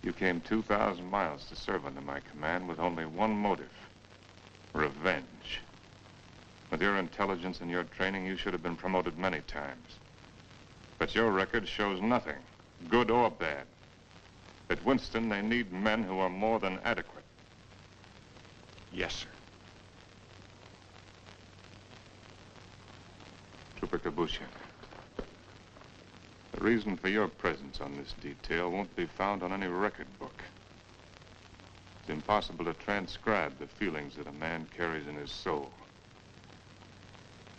you came 2,000 miles to serve under my command with only one motive: revenge. With your intelligence and your training, you should have been promoted many times. But your record shows nothing, good or bad. At Winston, they need men who are more than adequate. Yes, sir. Trooper Kebussyan, the reason for your presence on this detail won't be found on any record book. It's impossible to transcribe the feelings that a man carries in his soul.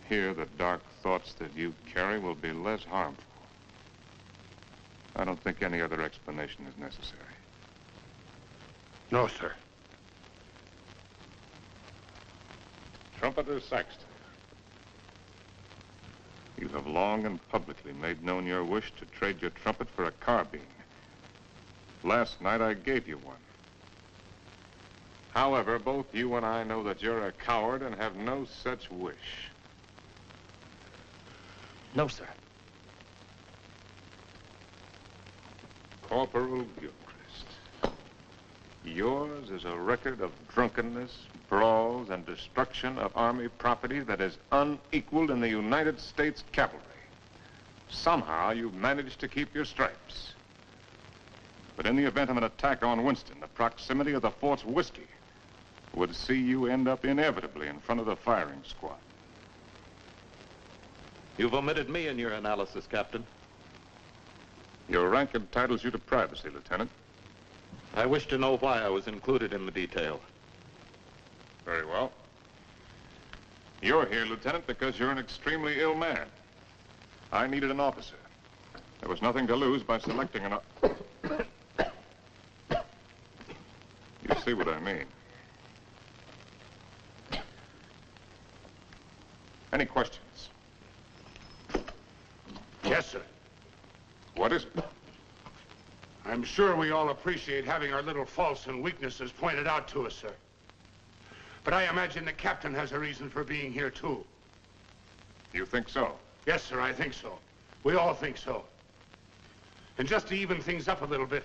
Here, the dark thoughts that you carry will be less harmful. I don't think any other explanation is necessary. No, sir. Trumpeter Saxton, you have long and publicly made known your wish to trade your trumpet for a carbine. Last night, I gave you one. However, both you and I know that you're a coward and have no such wish. No, sir. Corporal Gilchrist, yours is a record of drunkenness, brawls, and destruction of Army property that is unequaled in the United States cavalry. Somehow, you've managed to keep your stripes. But in the event of an attack on Winston, the proximity of the fort's whiskey would see you end up inevitably in front of the firing squad. You've omitted me in your analysis, Captain. Your rank entitles you to privacy, Lieutenant. I wish to know why I was included in the detail. Very well. You're here, Lieutenant, because you're an extremely ill man. I needed an officer. There was nothing to lose by selecting an... You see what I mean. Any questions? Yes, sir. What is it? I'm sure we all appreciate having our little faults and weaknesses pointed out to us, sir. But I imagine the captain has a reason for being here, too. You think so? Yes, sir, I think so. We all think so. And just to even things up a little bit,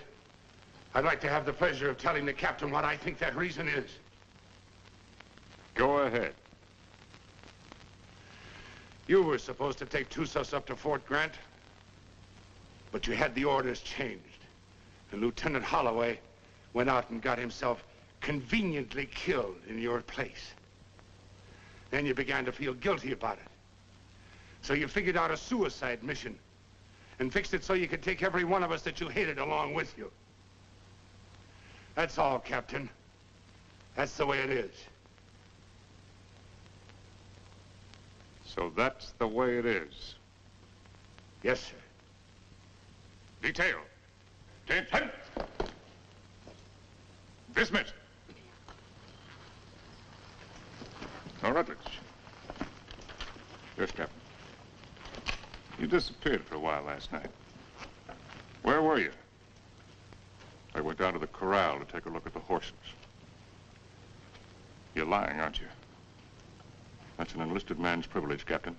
I'd like to have the pleasure of telling the captain what I think that reason is. Go ahead. You were supposed to take Tussos up to Fort Grant, but you had the orders changed. And Lieutenant Holloway went out and got himself conveniently killed in your place. Then you began to feel guilty about it. So you figured out a suicide mission and fixed it so you could take every one of us that you hated along with you. That's all, Captain. That's the way it is. So that's the way it is. Yes, sir. Detail. Attention. Dismissed. Now, Rutledge. Yes, Captain. You disappeared for a while last night. Where were you? I went down to the corral to take a look at the horses. You're lying, aren't you? That's an enlisted man's privilege, Captain.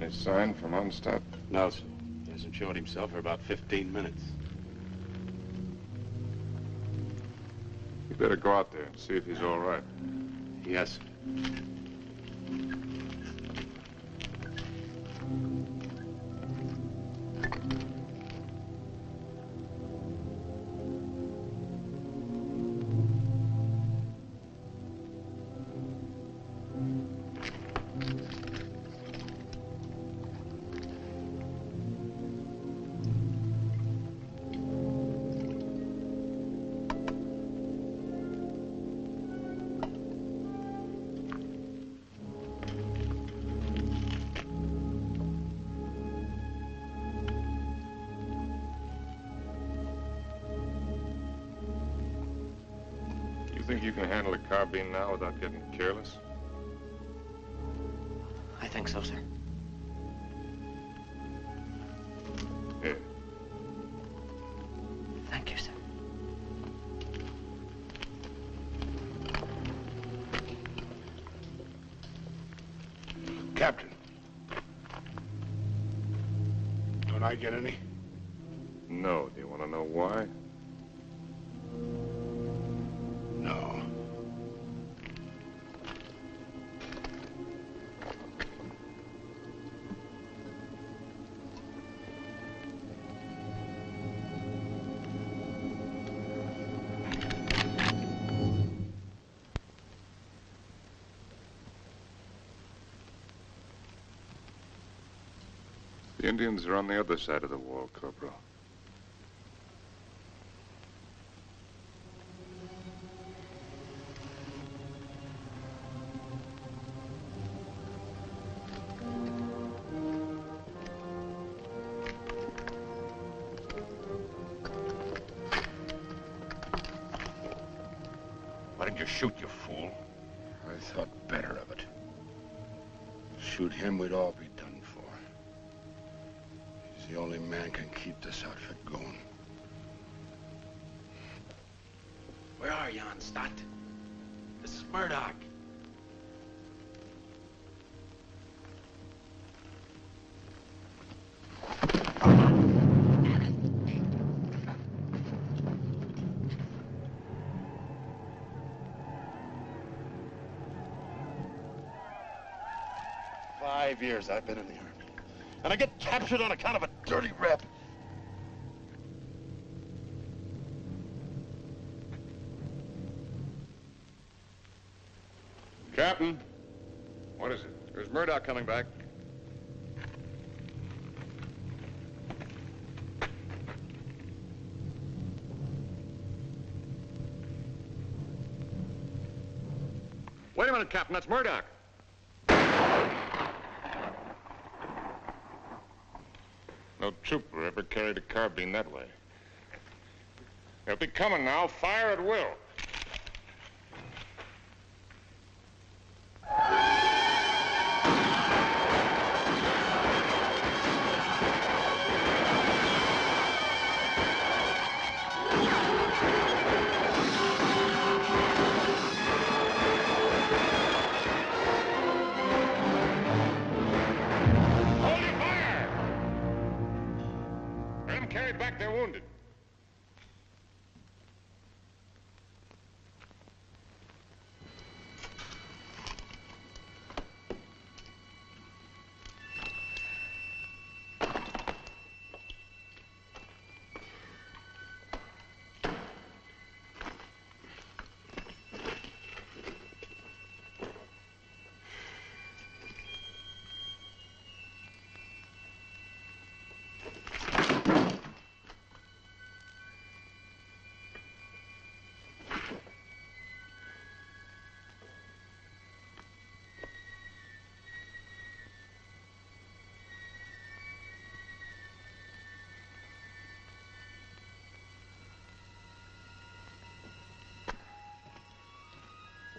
Any sign from Arnstadt? No, sir. He hasn't showed himself for about 15 minutes. You better go out there and see if he's all right. Yes, sir. think you can handle a carbine now without getting careless? I think so, sir. Here. Thank you, sir. Captain. Don't I get any? No. Do you want to know why? No. The Indians are on the other side of the wall, Corporal. Why didn't you shoot, you fool? I thought better of it. Shoot him, we'd all be done for. He's the only man can keep this outfit going. Where are you, Stott? This is Murdock. "5 years I've been in the Army. And I get captured on account of a dirty rep. Captain, what is it? There's Murdock coming back. Wait a minute, Captain. That's Murdock. No trooper ever carried a carbine that way. They'll be coming now. Fire at will. Back their wounded.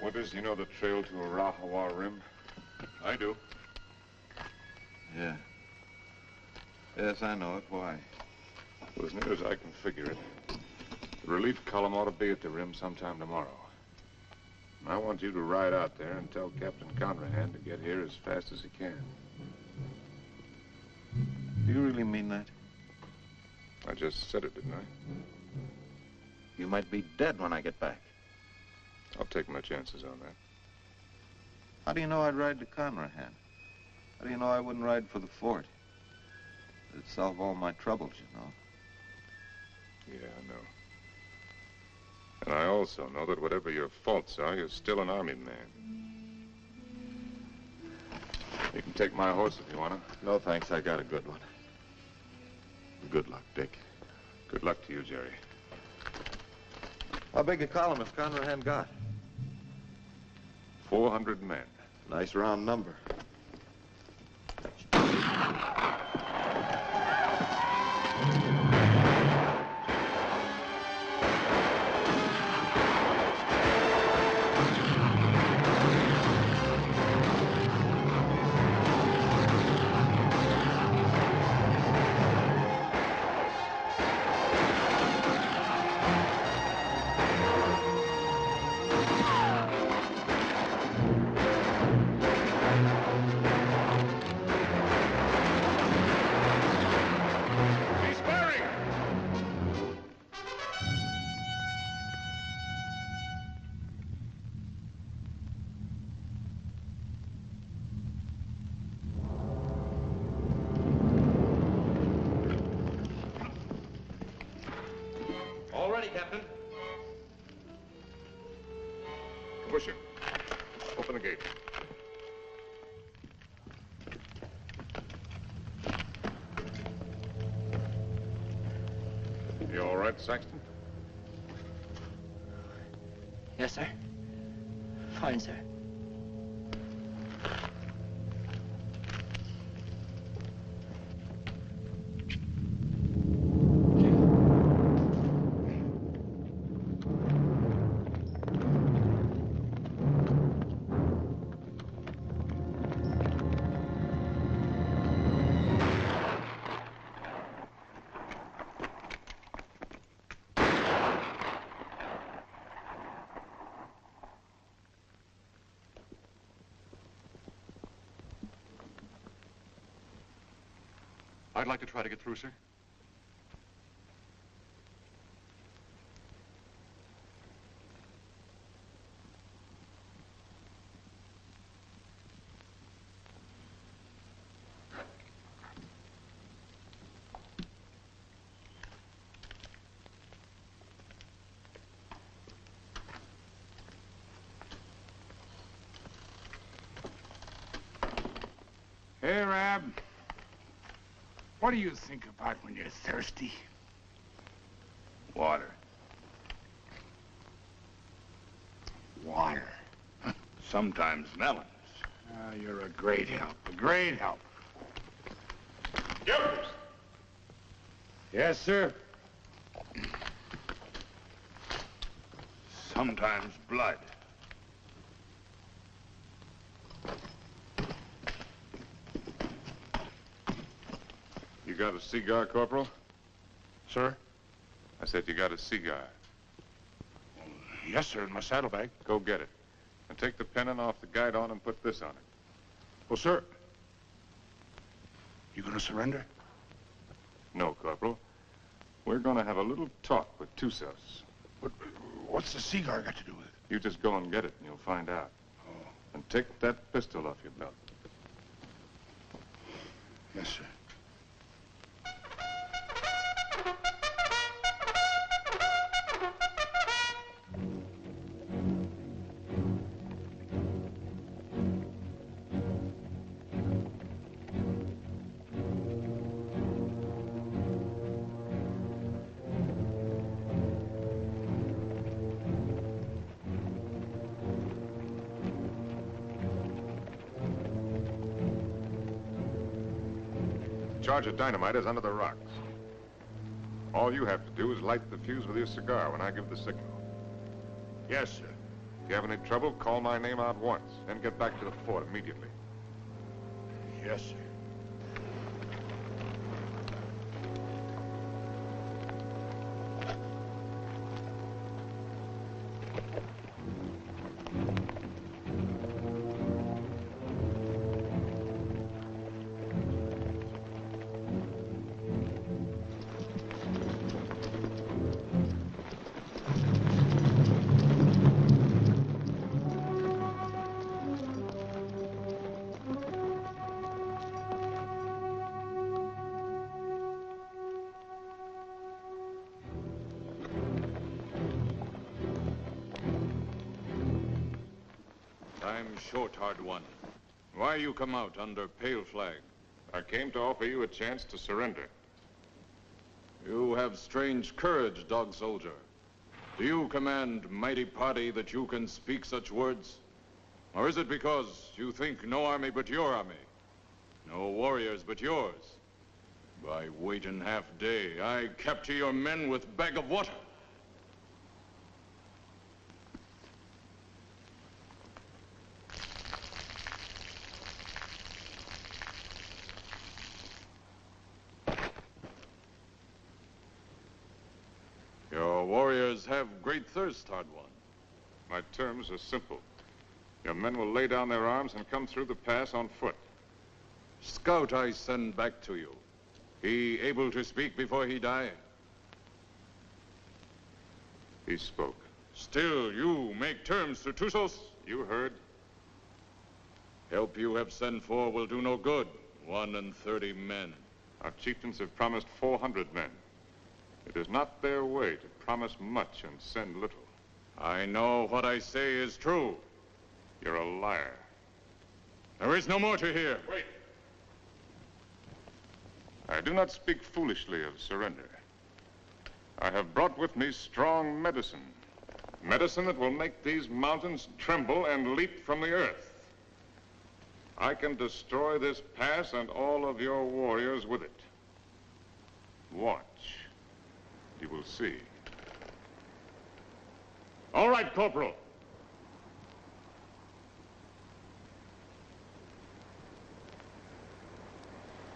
Winters, you know the trail to Arahawa Rim? I do. Yeah. Yes, I know it. Why? Well, as near as I can figure it, the relief column ought to be at the rim sometime tomorrow. And I want you to ride out there and tell Captain Conrahan to get here as fast as he can. Do you really mean that? I just said it, didn't I? You might be dead when I get back. I'll take my chances on that. How do you know I'd ride to Conrahan? How do you know I wouldn't ride for the fort? It'd solve all my troubles, you know. Yeah, I know. And I also know that whatever your faults are, you're still an army man. You can take my horse if you want to. No, thanks. I got a good one. Good luck, Dick. Good luck to you, Jerry. How big a column has Conrahan got? 400 men. Nice round number. Push him. Open the gate. You all right, Saxton? Yes, sir. Fine, sir. I'd like to try to get through, sir. Hey, Rab. What do you think about when you're thirsty? Water. Water. Sometimes melons. You're a great help. A great help. Gilchrist! Yes, sir. Sometimes blood. You got a cigar, Corporal? Sir? I said you got a cigar. Yes, sir, in my saddlebag. Go get it. And take the pennon off the guidon and put this on it. Well, sir, you gonna surrender? No, Corporal. We're gonna have a little talk with Tussos. What's the cigar got to do with it? You just go and get it and you'll find out. Oh. And take that pistol off your belt. Yes, sir. Charge of dynamite is under the rocks. All you have to do is light the fuse with your cigar when I give the signal. Yes, sir. If you have any trouble, call my name out once, then get back to the fort immediately. Yes, sir. I'm short, hard one. Why you come out under pale flag? I came to offer you a chance to surrender. You have strange courage, dog soldier. Do you command mighty party that you can speak such words? Or is it because you think no army but your army? No warriors but yours? By waiting half day, I capture your men with bag of water. Your warriors have great thirst, hard one. My terms are simple. Your men will lay down their arms and come through the pass on foot. Scout I send back to you. He able to speak before he die? He spoke. Still, you make terms to Tussos? You heard. Help you have sent for will do no good. 31 men. Our chieftains have promised 400 men. It is not their way to promise much and send little. I know what I say is true. You're a liar. There is no more to hear. Wait. I do not speak foolishly of surrender. I have brought with me strong medicine. Medicine that will make these mountains tremble and leap from the earth. I can destroy this pass and all of your warriors with it. Watch. You will see. All right, Corporal.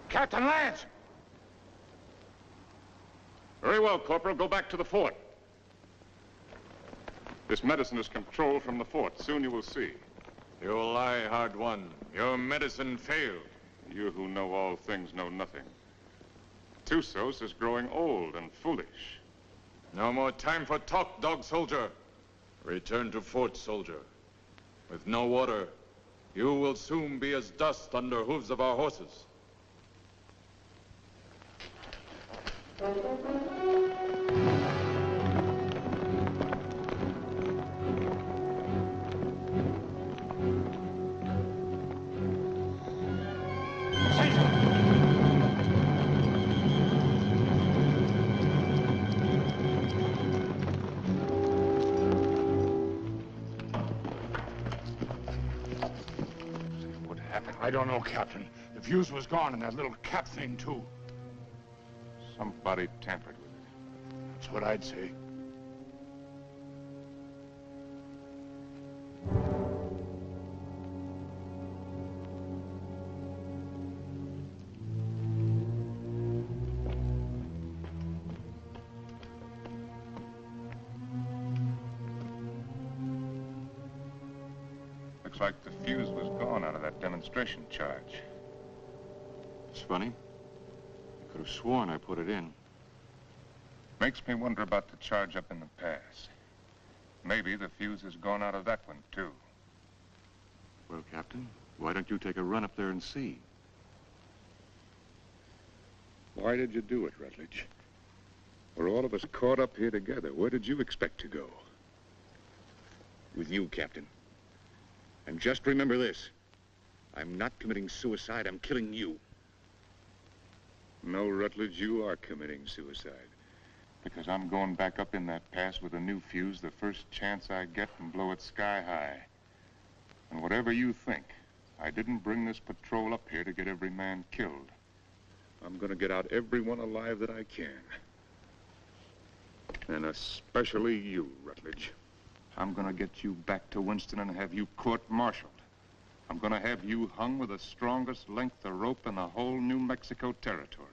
Captain Lance! Very well, Corporal. Go back to the fort. This medicine is controlled from the fort. Soon you will see. You lie, hard one. Your medicine failed. You who know all things know nothing. Tussos is growing old and foolish. No more time for talk, dog soldier. Return to fort, soldier. With no water, you will soon be as dust under hooves of our horses. I don't know, Captain. The fuse was gone and that little cap thing, too. Somebody tampered with it. That's what I'd say. Looks like the fuse was gone out of that demonstration charge. It's funny. I could have sworn I put it in. Makes me wonder about the charge up in the pass. Maybe the fuse has gone out of that one, too. Well, Captain, why don't you take a run up there and see? Why did you do it, Rutledge? We're all of us caught up here together. Where did you expect to go? With you, Captain. And just remember this. I'm not committing suicide. I'm killing you. No, Rutledge, you are committing suicide. Because I'm going back up in that pass with a new fuse the first chance I get and blow it sky high. And whatever you think, I didn't bring this patrol up here to get every man killed. I'm gonna get out everyone alive that I can. And especially you, Rutledge. I'm gonna get you back to Winston and have you court-martialed. I'm gonna have you hung with the strongest length of rope in the whole New Mexico territory.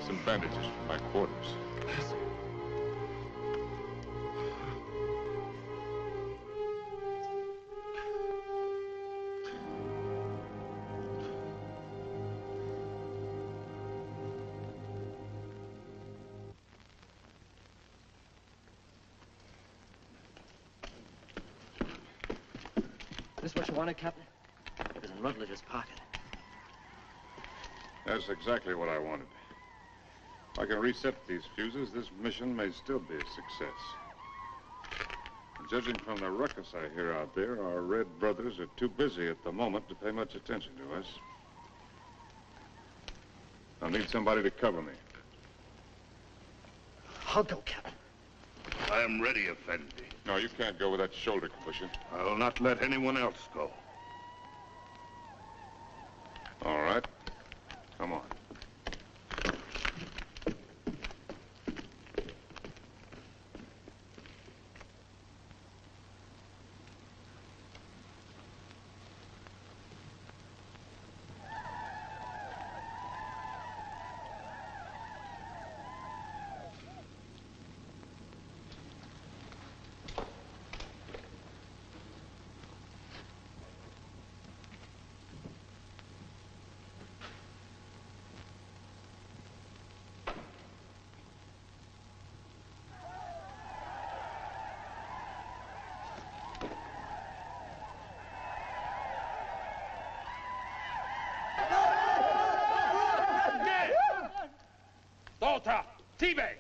me some bandages from my quarters. This what you wanted, Captain? It was in Rutledge's pocket. That's exactly what I wanted. If I can reset these fuses, this mission may still be a success. Judging from the ruckus I hear out there, our Red brothers are too busy at the moment to pay much attention to us. I'll need somebody to cover me. I'll go, Captain. I am ready, Effendi. No, you can't go with that shoulder, Kebussyan. I will not let anyone else go. All right. Come on. Volta! T-Bay!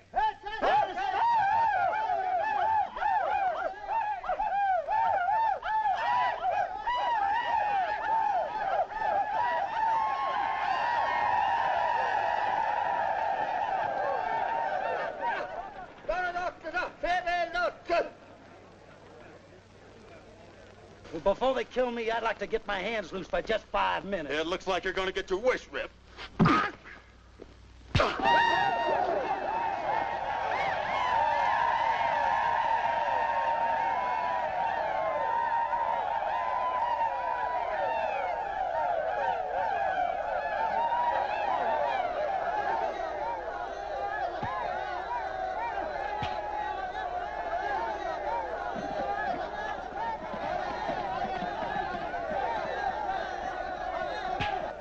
Before they kill me, I'd like to get my hands loose for just 5 minutes. It looks like you're going to get your wish ripped.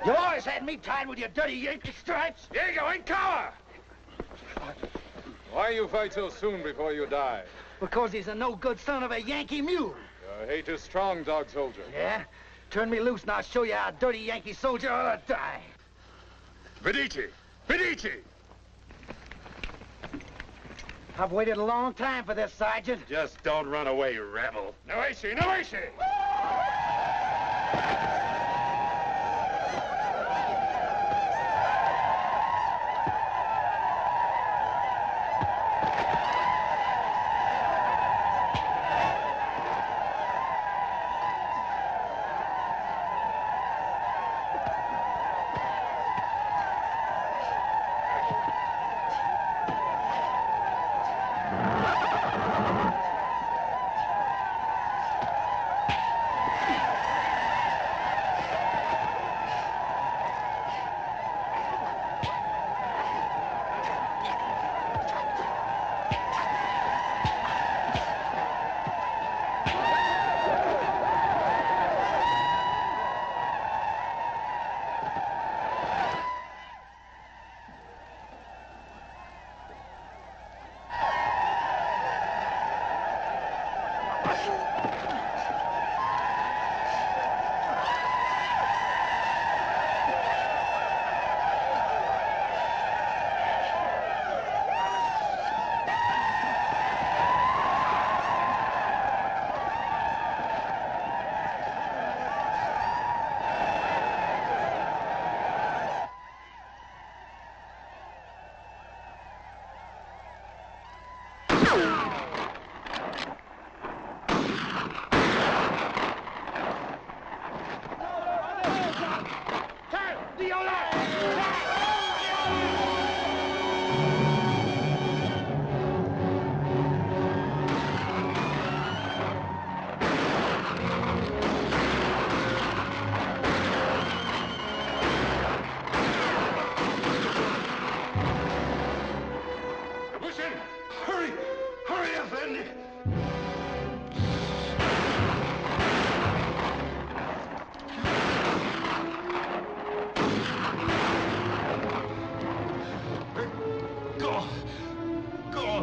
You always had me tied with your dirty Yankee stripes. Diego, in cover! Why you fight so soon before you die? Because he's a no-good son of a Yankee mule. Your hate is strong, dog soldier. Yeah? Turn me loose and I'll show you how a dirty Yankee soldier ought to die. Medici! Medici! I've waited a long time for this, Sergeant. Just don't run away, rebel. No issue, no issue!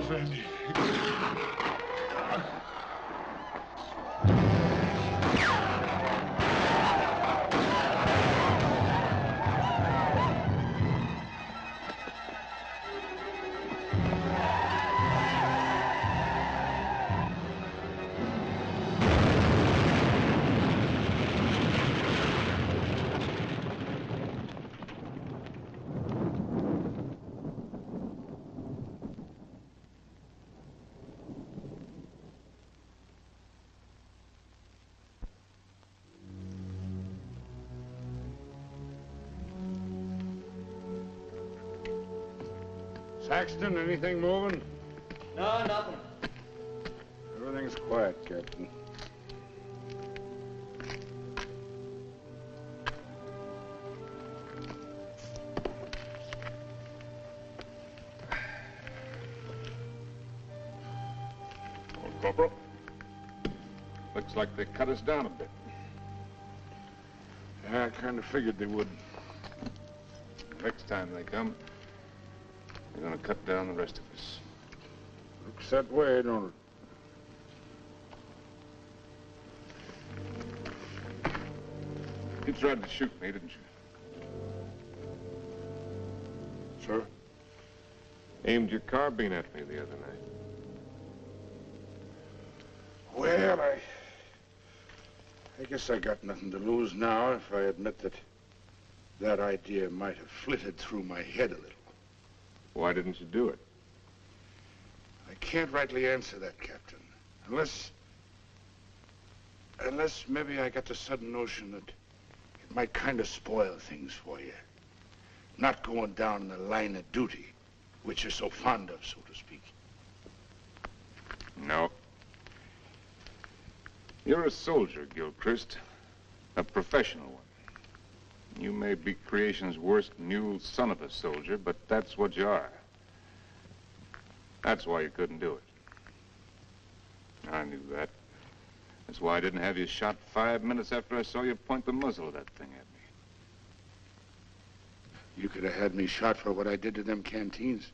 friend. Saxton, anything moving? No, nothing. Everything's quiet, Captain. Well, Corporal, looks like they cut us down a bit. Yeah, I kind of figured they would. Next time they come, they're going to cut down the rest of us. Looks that way, don't it? You tried to shoot me, didn't you? Sir? Aimed your carbine at me the other night. Well, I guess I got nothing to lose now if I admit that idea might have flitted through my head a little. Why didn't you do it? I can't rightly answer that, Captain. Unless maybe I got the sudden notion that it might kind of spoil things for you. Not going down in the line of duty, which you're so fond of, so to speak. No. You're a soldier, Gilchrist. A professional one. You may be creation's worst mule son of a soldier, but that's what you are. That's why you couldn't do it. I knew that. That's why I didn't have you shot 5 minutes after I saw you point the muzzle of that thing at me. You could have had me shot for what I did to them canteens.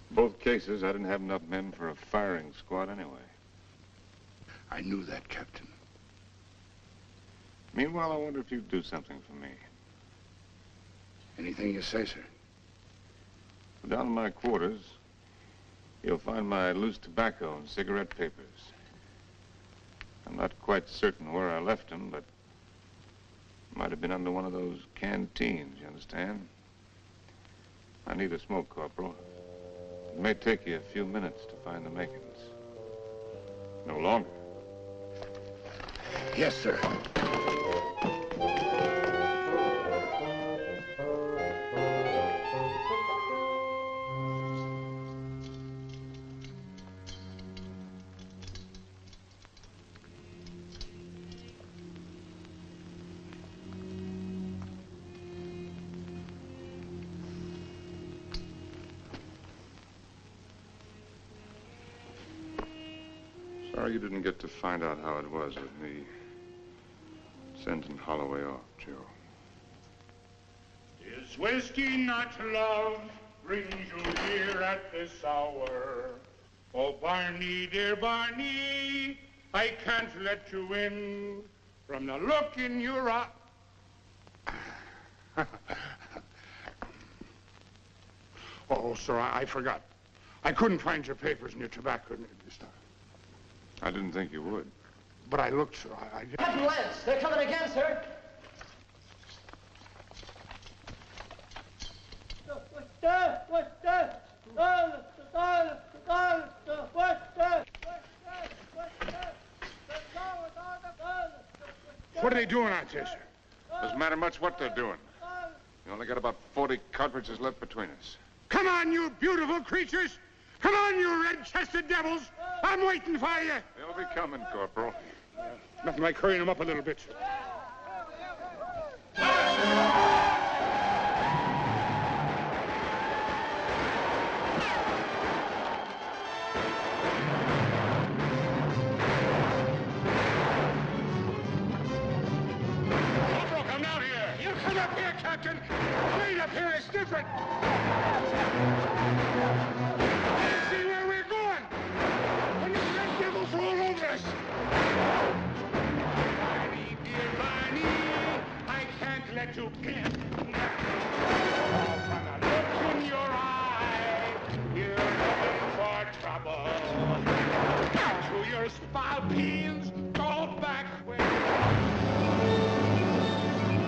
Both cases, I didn't have enough men for a firing squad anyway. I knew that, Captain. Meanwhile, I wonder if you'd do something for me. Anything you say, sir. Down in my quarters, you'll find my loose tobacco and cigarette papers. I'm not quite certain where I left them, but it might have been under one of those canteens, you understand? I need a smoke, Corporal. It may take you a few minutes to find the makings. No longer. Yes, sir. Sorry you didn't get to find out how it was with me sending Holloway off, Joe. Is whiskey not love brings you here at this hour? Oh, Barney, dear Barney, I can't let you in from the look in your eye. Oh, sir, I forgot. I couldn't find your papers and your tobacco this time. I didn't think you would. But I looked, sir. Captain Lance, they're coming again, sir. What are they doing out there, sir? Doesn't matter much what they're doing. We only got about 40 cartridges left between us. Come on, you beautiful creatures! Come on, you red-chested devils! I'm waiting for you! They'll be coming, Corporal. Nothing like hurrying them up a little bit, sir. Corporal, come down here! You come up here, Captain! Wait up here, it's different! See where we're going! When the red devils roll over us! Barney, dear Barney, I can't let you get. From the look in your eye, you're looking for trouble. To your spalpeens, go back where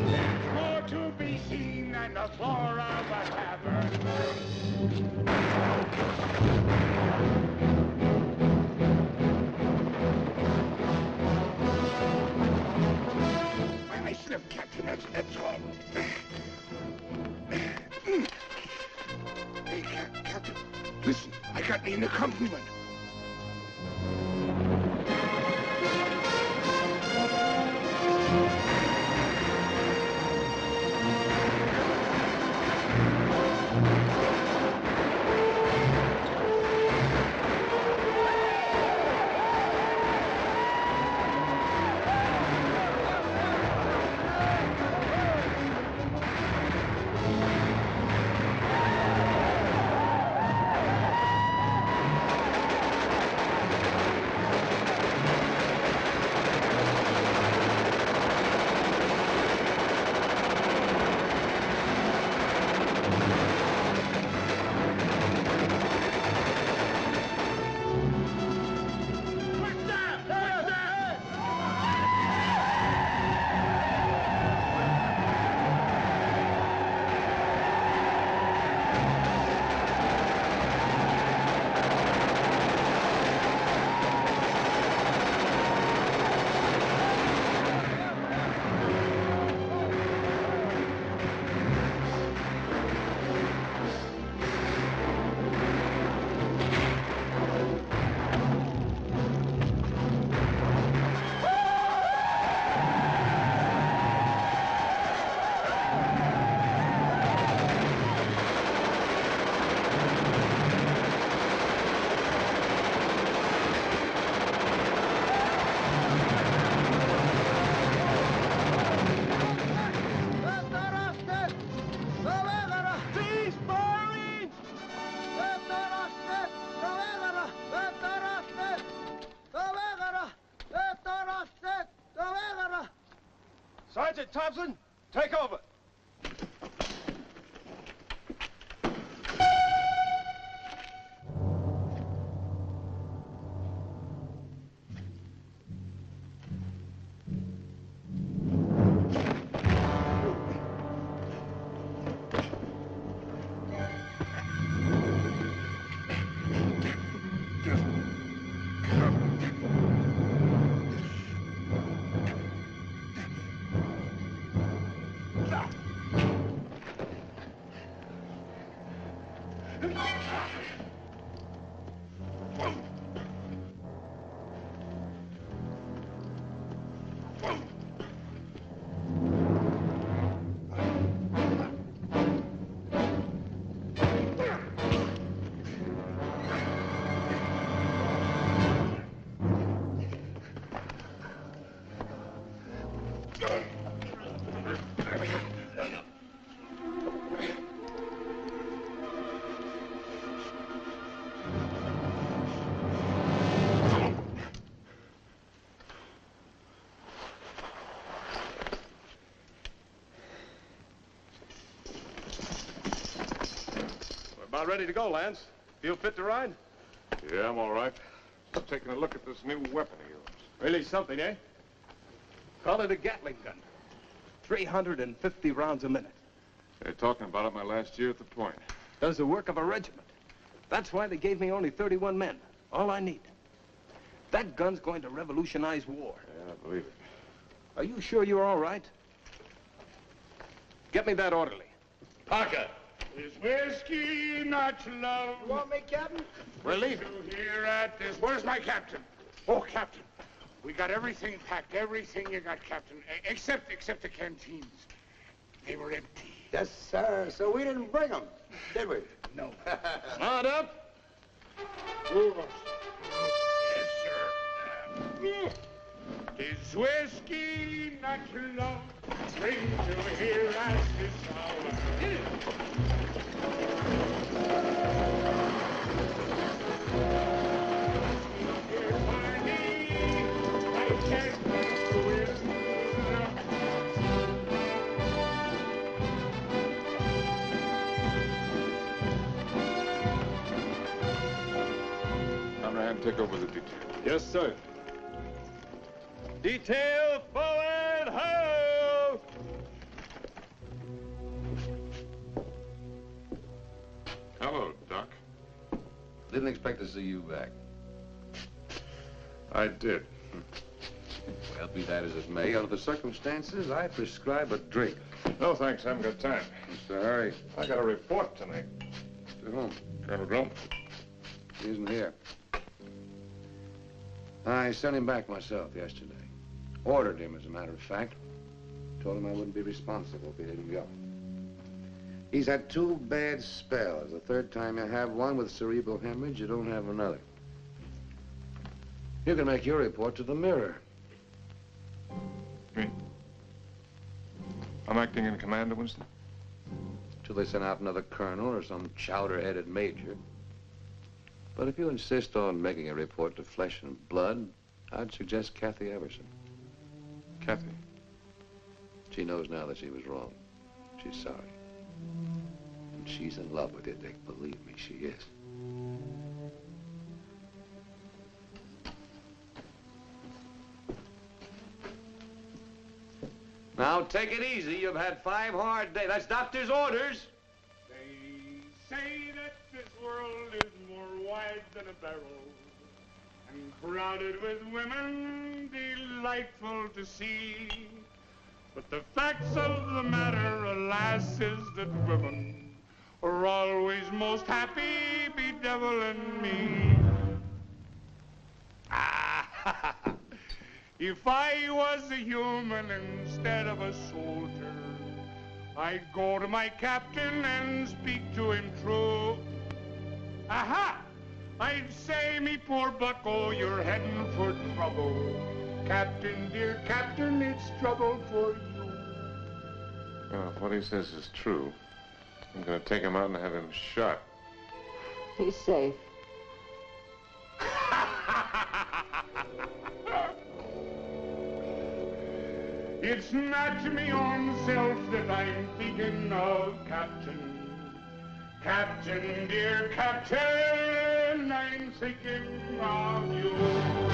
there's more to be seen than the floor of a tavern. I slipped, Captain, that's all. Hey, Captain, listen, I got me an accompaniment. Sergeant Thompson, take over. About ready to go, Lance. Feel fit to ride? Yeah, I'm all right. I'm taking a look at this new weapon of yours. Really something, eh? Call it a Gatling gun. 350 rounds a minute. They're talking about it my last year at the point. Does the work of a regiment. That's why they gave me only 31 men. All I need. That gun's going to revolutionize war. Yeah, I believe it. Are you sure you're all right? Get me that orderly. Parker. Is whiskey not love? You want me, Captain? We're leaving. Here at this. Where's my captain? Oh, Captain. We got everything packed. Everything you got, Captain. Except the canteens. They were empty. Yes, sir. So we didn't bring them, did we? No. Mount up. Move us. Yes, sir. 'Tis whiskey, not love, brings you here at this hour. Dear Barney, I can't do it. Conrad, take over the detail. Yes, sir. Detail forward, ho! Hello, Doc. Didn't expect to see you back. I did. Well, be that as it may, under the circumstances, I prescribe a drink. No, thanks. I haven't got time. Mr. Hurry. I got a report tonight. To whom? Colonel Grump. He isn't here. I sent him back myself yesterday. Ordered him, as a matter of fact. Told him I wouldn't be responsible if he didn't go. He's had 2 bad spells. The third time you have one with cerebral hemorrhage, you don't have another. You can make your report to the Mirror. Me? I'm acting in command, Winston? Till they send out another colonel or some chowder-headed major. But if you insist on making a report to Flesh and Blood, I'd suggest Cathy Eversham. Cathy? She knows now that she was wrong. She's sorry. And she's in love with you, Dick. Believe me, she is. Now, take it easy. You've had 5 hard days. That's doctor's orders. They say that this world is more wide than a barrel and crowded with women delightful to see. But the facts of the matter, alas, is that women are always most happy bedeviling me. Ah, if I was a human instead of a soldier, I'd go to my captain and speak to him true. Aha! I'd say, me poor bucko, you're heading for trouble. Captain, dear Captain, it's trouble for you. Well, if what he says is true, I'm going to take him out and have him shot. He's safe. It's not me own self that I'm thinking of, Captain. Captain, dear Captain, I'm thinking of you.